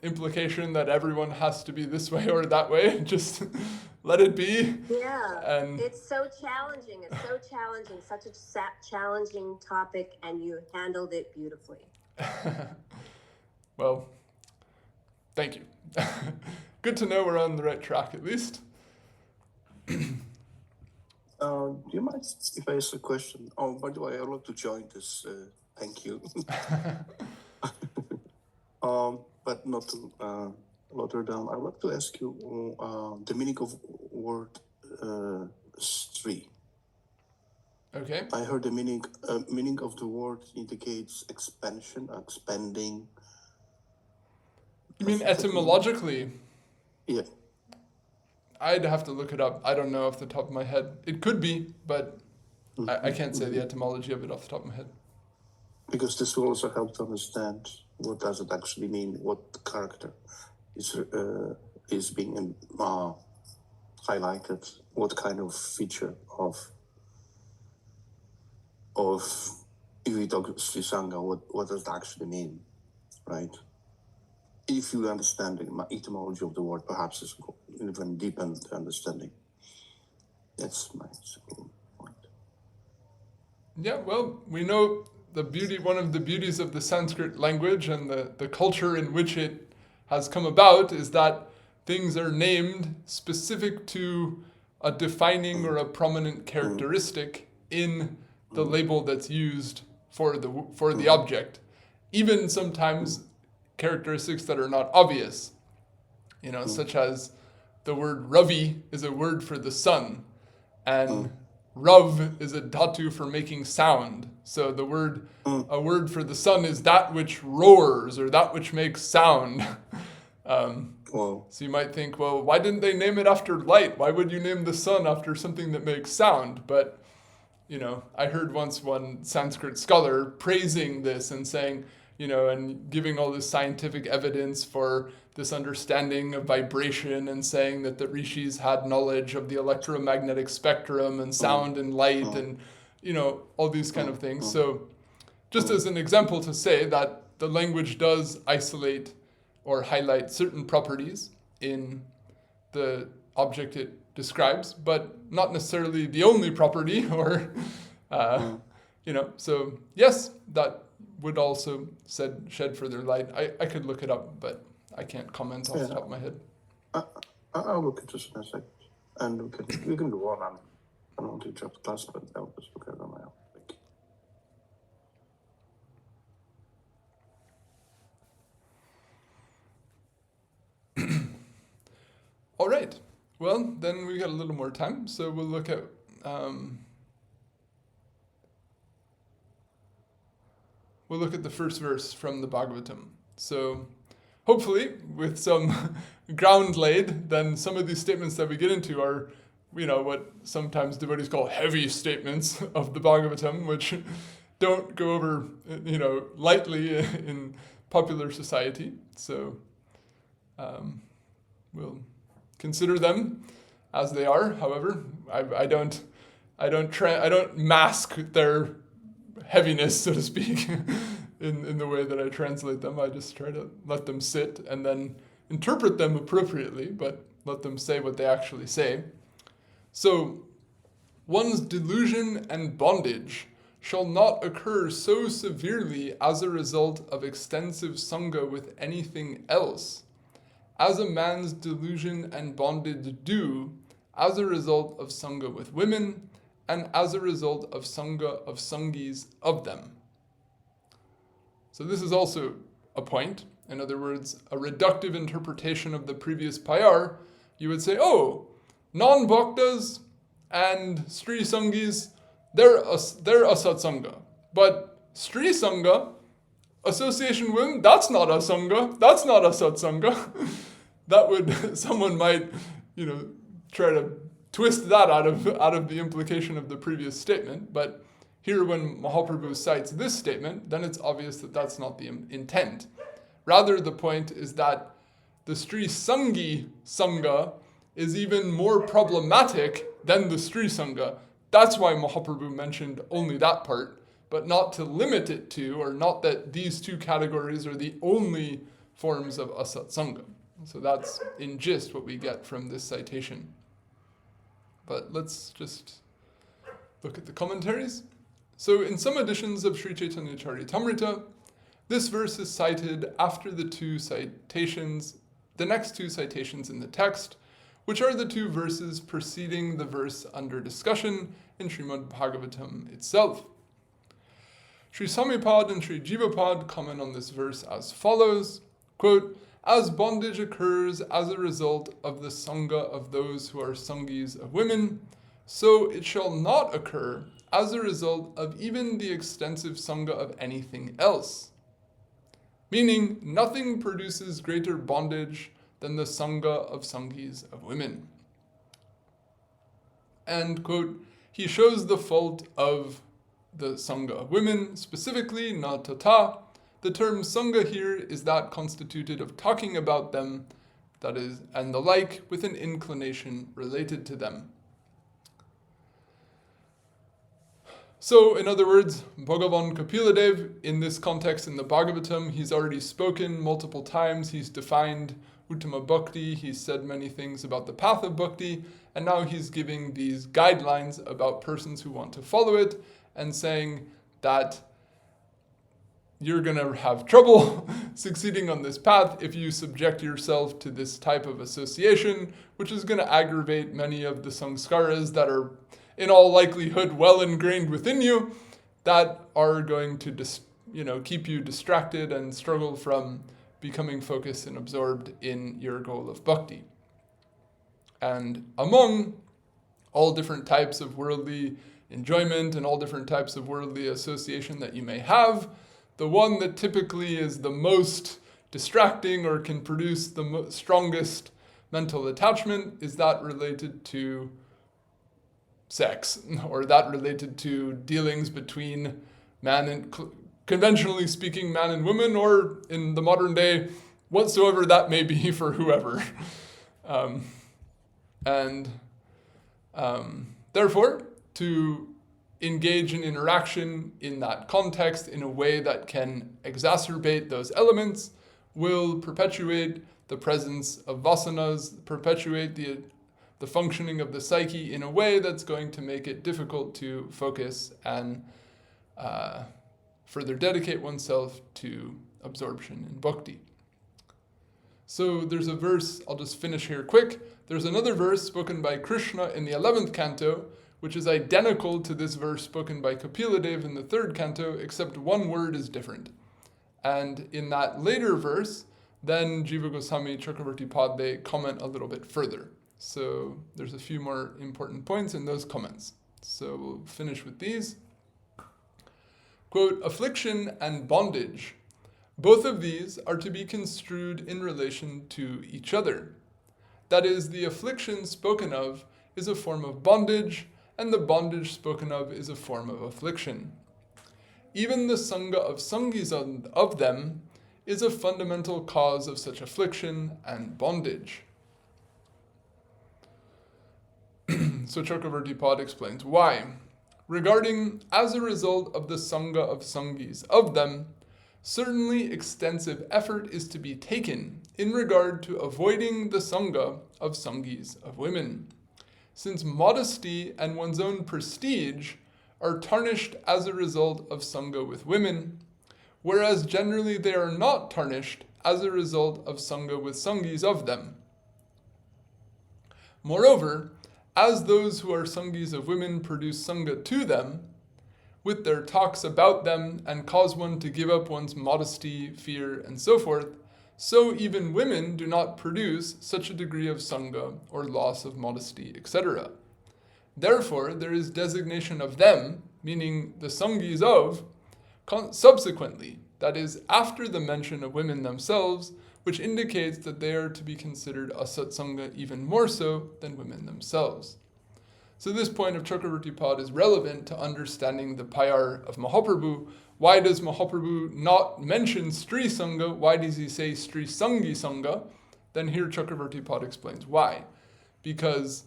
implication that everyone has to be this way or that way. Just let it be. Yeah, and it's so challenging. Such a challenging topic, and you handled it beautifully. Well, thank you. Good to know we're on the right track, at least. Do you mind if I ask a question? Oh, by the way, I'd like to join this. Thank you. But not to water down. I'd like to ask you the meaning of word Sri. Okay. I heard the meaning of the word indicates expansion, expanding. You mean etymologically? Yeah. I'd have to look it up. I don't know off the top of my head. It could be, but I can't say the etymology of it off the top of my head. Because this will also help to understand what does it actually mean, what character is being highlighted what kind of feature of if we talk Sri Sangha, what does it actually mean, right? If you understand the etymology of the word, perhaps it's even deepen the understanding. That's my simple point. Yeah, well, we know one of the beauties of the Sanskrit language and the culture in which it has come about is that things are named specific to a defining or a prominent characteristic in the label that's used for the object. Even sometimes characteristics that are not obvious, such as the word Ravi is a word for the sun, and Rav is a dhatu for making sound. So a word for the sun is that which roars or that which makes sound. So you might think, well, why didn't they name it after light? Why would you name the sun after something that makes sound? But, I heard once one Sanskrit scholar praising this and saying, and giving all this scientific evidence for this understanding of vibration and saying that the rishis had knowledge of the electromagnetic spectrum and sound and light and, all these kind of things. So just as an example to say that the language does isolate or highlight certain properties in the object it describes, but not necessarily the only property or, so yes, that would also shed further light. I could look it up, but I can't comment off the top of my head. I'll look into it in a second. And we can go on. I don't want to interrupt the class, but I'll just look at it on my own. Thank you. All right. Well, then we got a little more time, so we'll look at the first verse from the Bhagavatam. So hopefully, with some ground laid, then some of these statements that we get into are, what sometimes devotees call heavy statements of the Bhagavatam, which don't go over, lightly in popular society. So we'll consider them as they are. However, I don't mask their heaviness, so to speak, in the way that I translate them. I just try to let them sit and then interpret them appropriately, but let them say what they actually say. So, one's delusion and bondage shall not occur so severely as a result of extensive sangha with anything else, as a man's delusion and bondage do as a result of sangha with women, and as a result of sangha of sangis of them. So this is also a point. In other words, a reductive interpretation of the previous payar, you would say, non-bhaktas and Sri Sangis, they're Asat-sanga. But Sri Sangha, association with women, that's not a Sangha, that's not Asat-sanga. That would, someone might, try to twist that out of the implication of the previous statement. But here, when Mahaprabhu cites this statement, then it's obvious that that's not the intent. Rather, the point is that the Sri Sangi Sangha is even more problematic than the Sri Sangha. That's why Mahaprabhu mentioned only that part, but not to limit it to, or not that these two categories are the only forms of Asat-sanga. So that's, in gist, what we get from this citation. But let's just look at the commentaries. So in some editions of Sri Caitanya-caritamrta, this verse is cited after the next two citations in the text, which are the two verses preceding the verse under discussion in Srimad Bhagavatam itself. Sri Samipad and Sri Jivapad comment on this verse as follows, quote, as bondage occurs as a result of the sangha of those who are sangis of women, so it shall not occur as a result of even the extensive sangha of anything else. Meaning, nothing produces greater bondage than the sangha of sangis of women. And, quote, he shows the fault of the sangha of women, specifically na tata. The term sangha here is that constituted of talking about them that is, and the like, with an inclination related to them. So, in other words, Bhagavan Kapiladev, in this context in the Bhagavatam, he's already spoken multiple times, he's defined Uttama Bhakti, he's said many things about the path of Bhakti, and now he's giving these guidelines about persons who want to follow it, and saying that you're going to have trouble succeeding on this path if you subject yourself to this type of association, which is going to aggravate many of the samskaras that are in all likelihood well ingrained within you, that are going to keep you distracted and struggle from becoming focused and absorbed in your goal of bhakti. And among all different types of worldly enjoyment and all different types of worldly association that you may have, the one that typically is the most distracting or can produce the strongest mental attachment is that related to sex, or that related to dealings between man and, conventionally speaking, man and woman, or in the modern day, whatsoever that may be for whoever. Therefore, to engage in interaction in that context in a way that can exacerbate those elements will perpetuate the presence of vasanas, perpetuate the functioning of the psyche in a way that's going to make it difficult to focus and further dedicate oneself to absorption in bhakti. So there's a verse, I'll just finish here quick. There's another verse spoken by Krishna in the 11th canto, which is identical to this verse spoken by Kapiladev in the 3rd canto, except one word is different. And in that later verse, then Jiva Gosvami Cakravarti Pad, they comment a little bit further. So there's a few more important points in those comments. So we'll finish with these. Quote, affliction and bondage. Both of these are to be construed in relation to each other. That is, the affliction spoken of is a form of bondage, and the bondage spoken of is a form of affliction. Even the Sangha of Sangis of them is a fundamental cause of such affliction and bondage. So Cakravarti Pad explains why. Regarding, as a result of the Sangha of Sangis of them, certainly extensive effort is to be taken in regard to avoiding the Sangha of Sangis of women, since modesty and one's own prestige are tarnished as a result of Sangha with women, whereas generally they are not tarnished as a result of Sangha with Sangis of them. Moreover, as those who are Sangis of women produce Sangha to them, with their talks about them and cause one to give up one's modesty, fear, and so forth, so even women do not produce such a degree of Sangha or loss of modesty, etc. Therefore, there is designation of them, meaning the Sangis of, subsequently, that is, after the mention of women themselves, which indicates that they are to be considered Asat-sanga even more so than women themselves. So this point of Cakravarti Pad is relevant to understanding the Payar of Mahaprabhu. Why does Mahaprabhu not mention Stri Sangha? Why does he say Stri Sangi Sangha? Then here Cakravarti Pad explains why. Because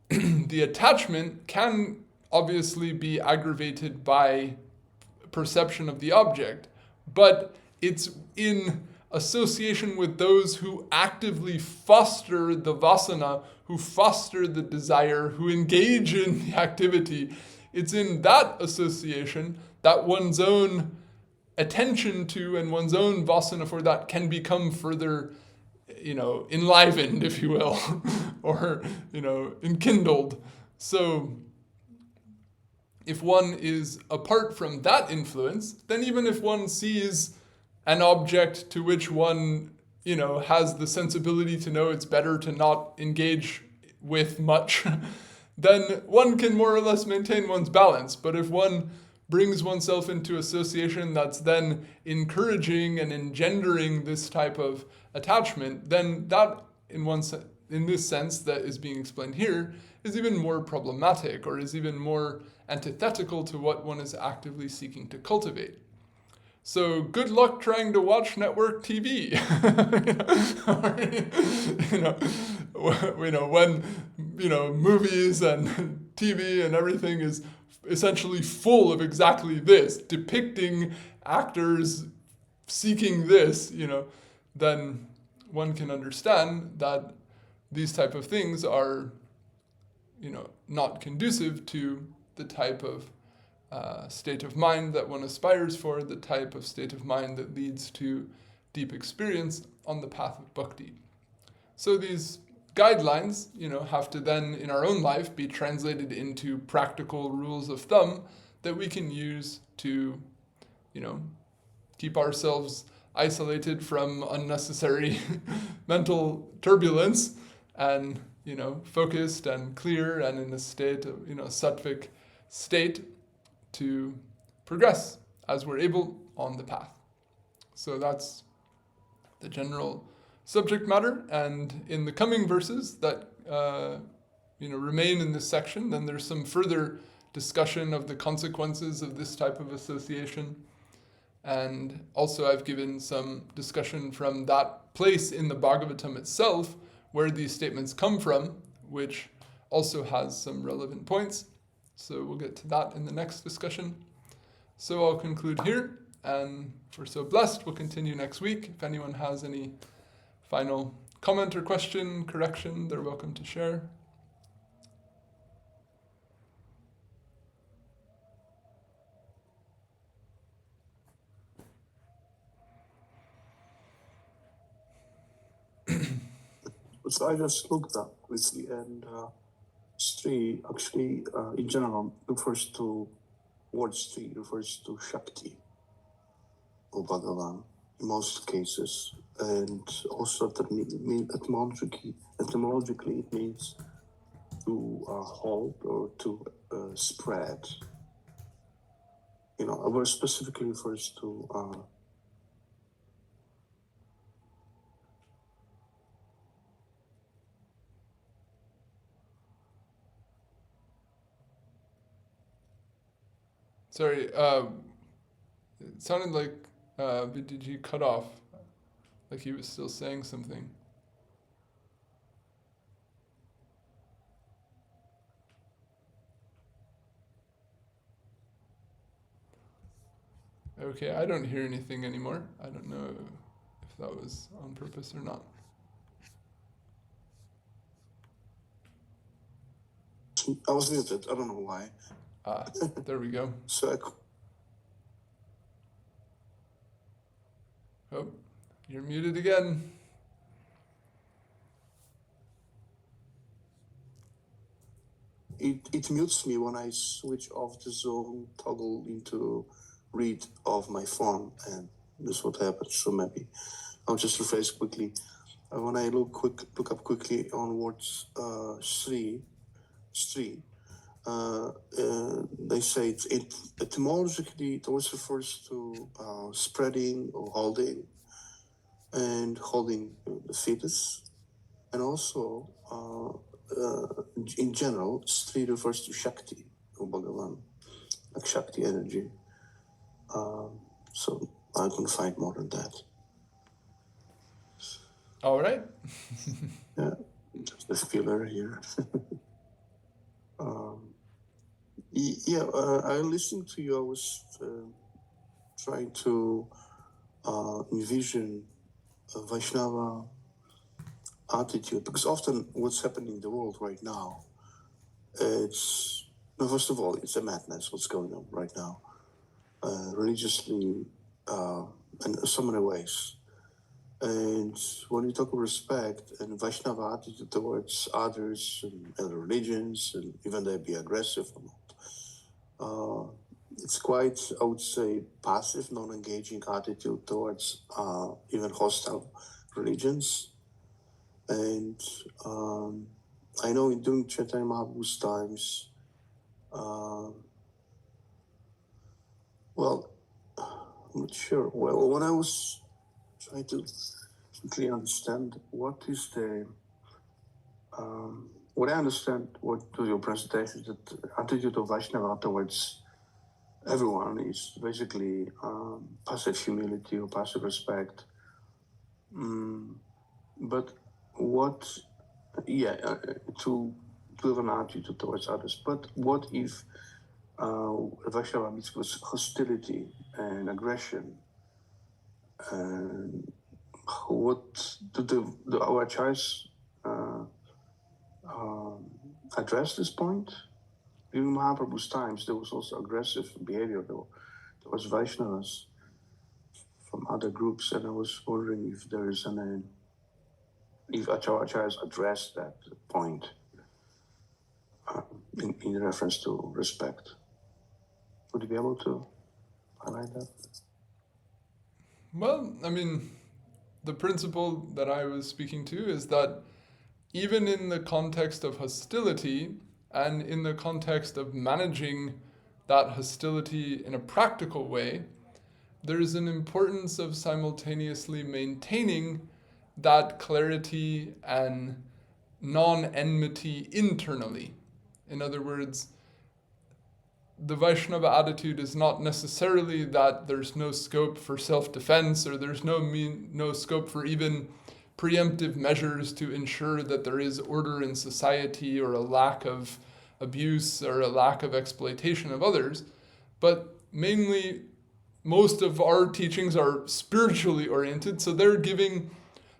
the attachment can obviously be aggravated by perception of the object, but it's in association with those who actively foster the vasana, who foster the desire, who engage in the activity. It's in that association that one's own attention to and one's own vasana for that can become further, enlivened, if you will, or, enkindled. So if one is apart from that influence, then even if one sees an object to which one, has the sensibility to know it's better to not engage with much, then one can more or less maintain one's balance. But if one brings oneself into association that's then encouraging and engendering this type of attachment, then that, in this sense that is being explained here, is even more problematic, or is even more antithetical to what one is actively seeking to cultivate. So good luck trying to watch network TV. When movies and TV and everything is essentially full of exactly this, depicting actors seeking this, then one can understand that these type of things are, not conducive to the type of state of mind that one aspires for, the type of state of mind that leads to deep experience on the path of bhakti. So these guidelines, have to then in our own life be translated into practical rules of thumb that we can use to, keep ourselves isolated from unnecessary mental turbulence and, focused and clear and in a state of, sattvic state to progress as we're able on the path. So that's the general subject matter. And in the coming verses that remain in this section, then there's some further discussion of the consequences of this type of association. And also I've given some discussion from that place in the Bhagavatam itself where these statements come from, which also has some relevant points. So we'll get to that in the next discussion. So I'll conclude here, and if we're so blessed, we'll continue next week. If anyone has any final comment or question, correction, they're welcome to share. So I just looked up quickly, and Sri actually, in general, word Sri refers to Shakti or Bhagavan in most cases, and also etymologically it means to hold or to spread. A word specifically refers to Sorry, it sounded like did you cut off? Like he was still saying something. Okay, I don't hear anything anymore. I don't know if that was on purpose or not. I was muted. I don't know why. There we go. So Oh, you're muted again. It mutes me when I switch off the Zoom toggle into read of my phone, and this is what happens. So maybe I'll just rephrase quickly. When I look up quickly on words Sri, they say etymologically it always refers to spreading or holding, and holding the fetus, and also in general, Sri refers to Shakti or Bhagavan, like Shakti energy. So I can find more than that. All right. Yeah, just the filler here. I listened to you. I was trying to envision a Vaishnava attitude, because often what's happening in the world right now, first of all, it's a madness what's going on right now, religiously, in so many ways. And when you talk of respect and Vaishnava attitude towards others and other religions, and even they be aggressive or not, it's quite, I would say, passive, non-engaging attitude towards even hostile religions. And I know during Chaitanya Mahaprabhu's times, I'm not sure. Well, when I was trying to quickly understand what is what I understand to your presentation, that attitude of Vaishnava towards everyone is basically passive humility or passive respect. But what, to have an attitude towards others. But what if Vaishnava meets with hostility and aggression? And what do our acaryas address this point? During Mahaprabhu's times, there was also aggressive behavior towards Vaishnavas from other groups, and I was wondering if there is if acaryas address that point in reference to respect. Would you be able to highlight that? Well, I mean, the principle that I was speaking to is that even in the context of hostility and in the context of managing that hostility in a practical way, there is an importance of simultaneously maintaining that clarity and non-enmity internally. In other words, the Vaishnava attitude is not necessarily that there's no scope for self-defense or there's no scope for even preemptive measures to ensure that there is order in society or a lack of abuse or a lack of exploitation of others, but mainly most of our teachings are spiritually oriented, so they're giving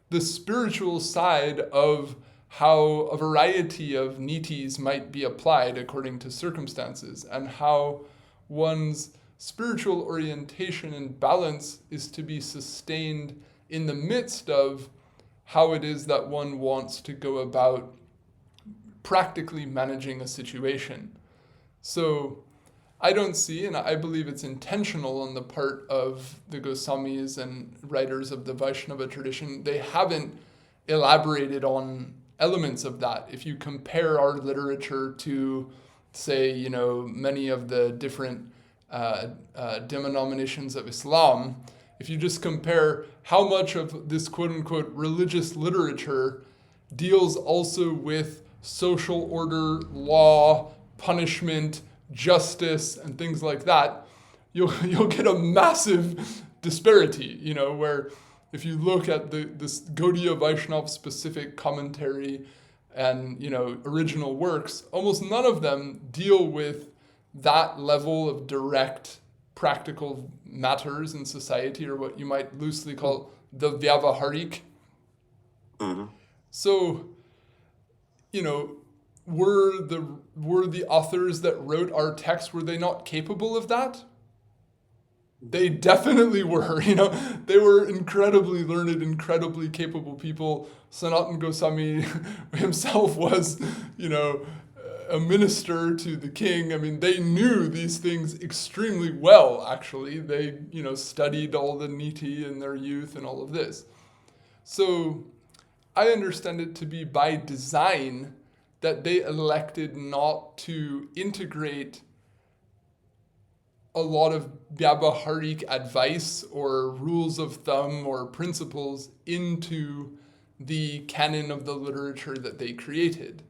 the spiritual side of how a variety of nitis might be applied according to circumstances, and how one's spiritual orientation and balance is to be sustained in the midst of how it is that one wants to go about practically managing a situation. So I don't see, and I believe it's intentional on the part of the Goswamis and writers of the Vaishnava tradition, they haven't elaborated on elements of that. If you compare our literature to, say, many of the different denominations of Islam, if you just compare how much of this quote-unquote religious literature deals also with social order, law, punishment, justice, and things like that, you'll get a massive disparity, where if you look at this Gaudiya Vaishnava specific commentary and original works, almost none of them deal with that level of direct practical matters in society, or what you might loosely call the Vyavaharik. Mm-hmm. So, were the authors that wrote our text, were they not capable of that? They definitely were, they were incredibly learned, incredibly capable people. Sanatana Gosvami himself was, a minister to the king. I mean, they knew these things extremely well, actually. They, studied all the niti in their youth and all of this. So I understand it to be by design that they elected not to integrate a lot of Vyavaharik advice or rules of thumb or principles into the canon of the literature that they created.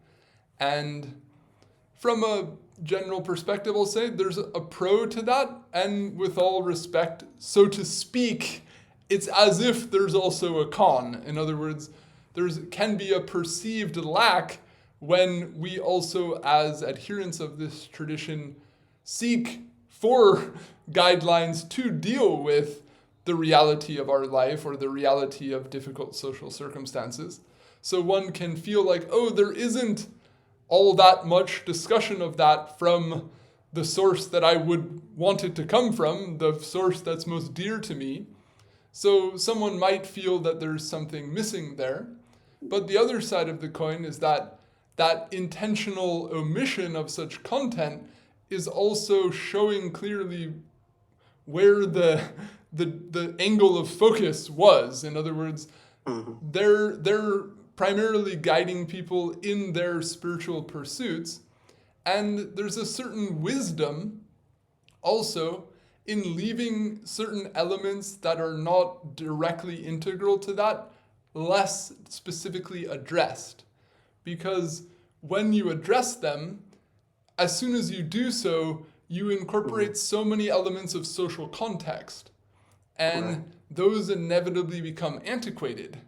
And from a general perspective, I'll say there's a pro to that, and with all respect, so to speak, it's as if there's also a con. In other words, there can be a perceived lack when we also, as adherents of this tradition, seek for guidelines to deal with the reality of our life or the reality of difficult social circumstances. So one can feel like, there isn't all that much discussion of that from the source that I would want it to come from, the source that's most dear to me. So someone might feel that there's something missing there. But the other side of the coin is that intentional omission of such content is also showing clearly where the angle of focus was. In other words, they're primarily guiding people in their spiritual pursuits, and there's a certain wisdom also in leaving certain elements that are not directly integral to that less specifically addressed. Because when you address them, as soon as you do so, you incorporate so many elements of social context, and Right. those inevitably become antiquated.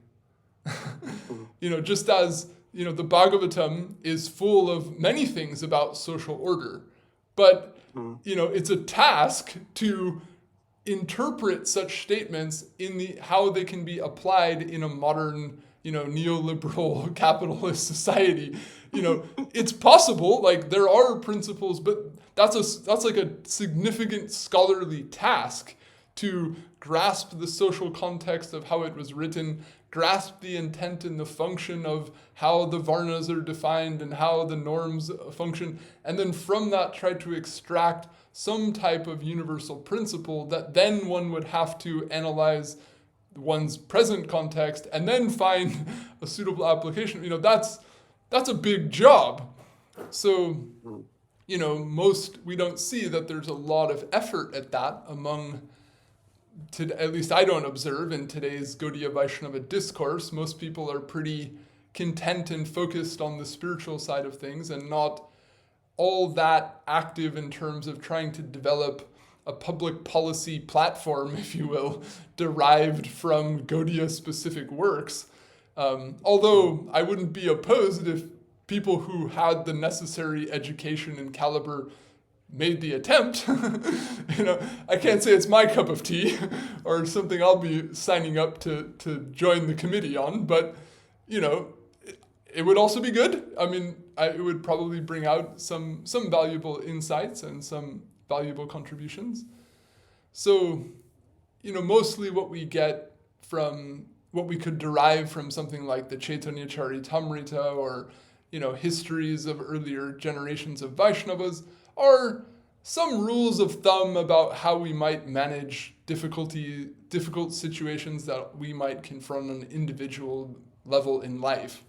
Just as, the Bhagavatam is full of many things about social order, but, it's a task to interpret such statements in how they can be applied in a modern, neoliberal capitalist society. It's possible, like there are principles, but that's like a significant scholarly task to grasp the social context of how it was written, grasp the intent and the function of how the varnas are defined and how the norms function, and then from that try to extract some type of universal principle that then one would have to analyze one's present context and then find a suitable application. That's a big job. So, we don't see that there's a lot of effort at that among, at least I don't observe in today's Gaudiya Vaishnava discourse. Most people are pretty content and focused on the spiritual side of things and not all that active in terms of trying to develop a public policy platform, if you will, derived from Gaudiya specific works. Although I wouldn't be opposed if people who had the necessary education and caliber made the attempt. I can't say it's my cup of tea or something I'll be signing up to join the committee on, but it would also be good. I mean, it would probably bring out some valuable insights and some valuable contributions. So, mostly what we get from what we could derive from something like the Caitanya-caritamrta or, histories of earlier generations of Vaishnavas are some rules of thumb about how we might manage difficult situations that we might confront on an individual level in life.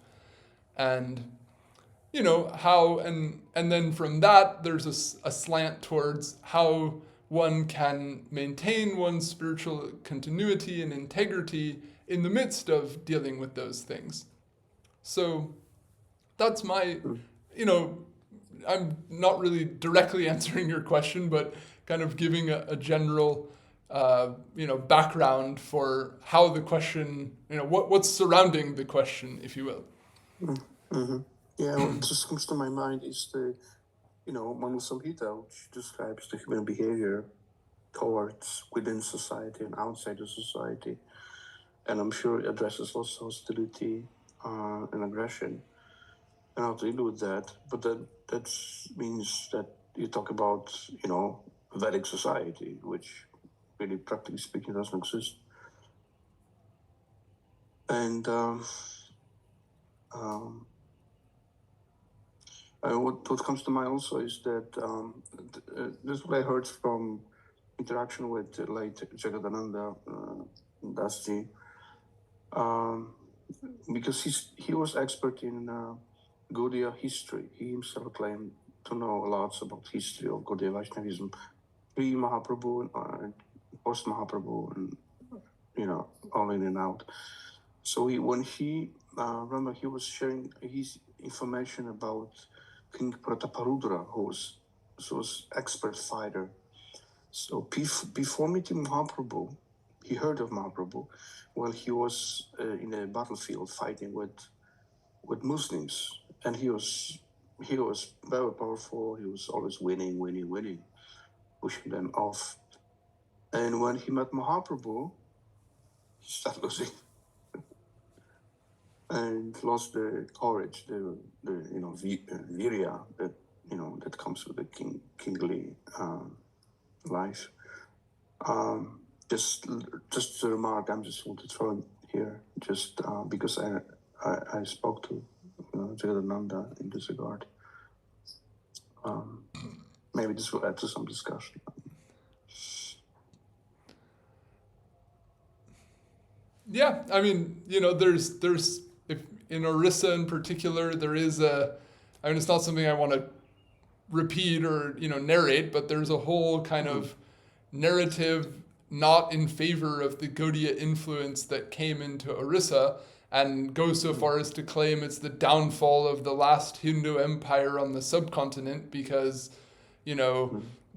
And, how, and then from that, there's a slant towards how one can maintain one's spiritual continuity and integrity in the midst of dealing with those things. So that's my, I'm not really directly answering your question, but kind of giving a general, background for how the question, what's surrounding the question, if you will. Mm-hmm. Yeah, what just comes to my mind is the, Manu Samhita, which describes the human behavior towards within society and outside of society. And I'm sure it addresses also hostility and aggression and how to deal with that. But that means that you talk about, Vedic society, which really, practically speaking, doesn't exist. And what comes to mind also is that this is what I heard from interaction with late Jagadananda Dasji, because he was expert in Gaudiya history. He himself claimed to know a lot about history of Gaudiya Vaishnavism, pre-Mahaprabhu and post-Mahaprabhu, and all in and out. So when he was sharing his information about King Prataparudra, who was expert fighter. So before meeting Mahaprabhu, he heard of Mahaprabhu while he was in a battlefield fighting with Muslims, and he was very powerful. He was always winning, pushing them off. And when he met Mahaprabhu, he started losing. And lost the courage, the virya that comes with the kingly life. Just a remark. I just want to throw in here, just because I spoke to Jagadananda in this regard. Maybe this will add to some discussion. Yeah, I mean, there's if in Orissa in particular, there is it's not something I want to repeat or, narrate, but there's a whole kind of narrative not in favor of the Gaudiya influence that came into Orissa and goes so far as to claim it's the downfall of the last Hindu empire on the subcontinent because,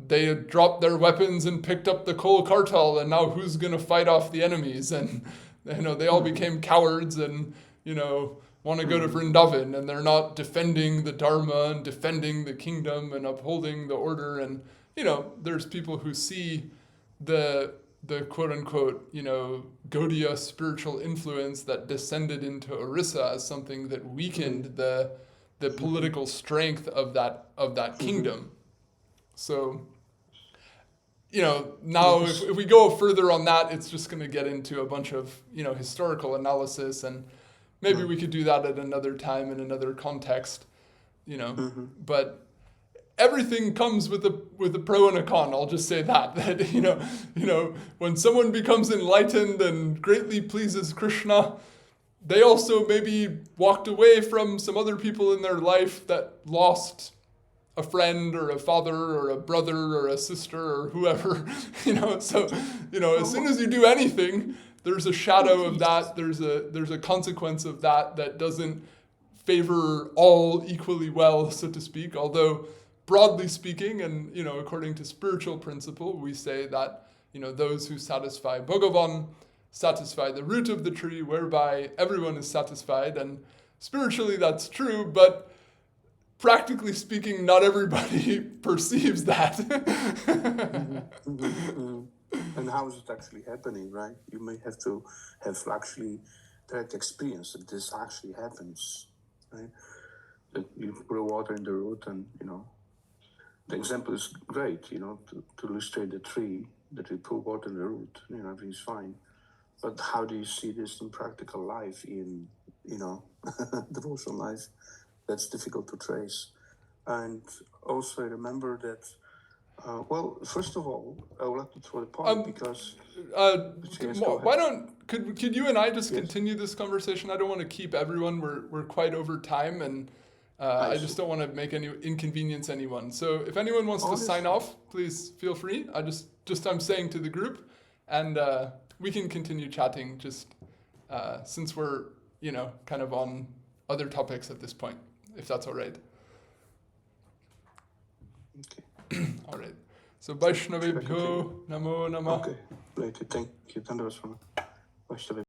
they had dropped their weapons and picked up the coal cartel, and now who's going to fight off the enemies? And they all became cowards and want to go to Vrindavan, and they're not defending the Dharma and defending the kingdom and upholding the order. And there's people who see the quote unquote Gaudiya spiritual influence that descended into Orissa as something that weakened the political strength of that kingdom. So now if we go further on that, it's just going to get into a bunch of historical analysis, and maybe we could do that at another time in another context. But everything comes with a pro and a con. I'll just say that when someone becomes enlightened and greatly pleases Krishna, they also maybe walked away from some other people in their life that lost a friend or a father or a brother or a sister or whoever. So as soon as you do anything, there's a shadow of that. There's a consequence of that doesn't favor all equally well, so to speak. Although broadly speaking, and according to spiritual principle, we say that those who satisfy Bhagavan satisfy the root of the tree, whereby everyone is satisfied. And spiritually, that's true, but practically speaking, not everybody perceives that. And how is it actually happening, right? You may have to have actually direct experience that this actually happens, right? That you pour water in the root, and the example is great, to illustrate the tree, that we pour water in the root, everything's fine. But how do you see this in practical life, in devotional life? That's difficult to trace. And also remember that, first of all, I would like to throw the point because... could you and I just continue this conversation? I don't want to keep everyone. We're quite over time, and I just don't want to make any inconvenience anyone. So if anyone wants to sign off, please feel free. I'm saying to the group, and we can continue chatting just since we're kind of on other topics at this point, if that's all right. Okay. All right. So Vaishnavebhyo Namo Namah. Okay. Thank you. Vaishnava.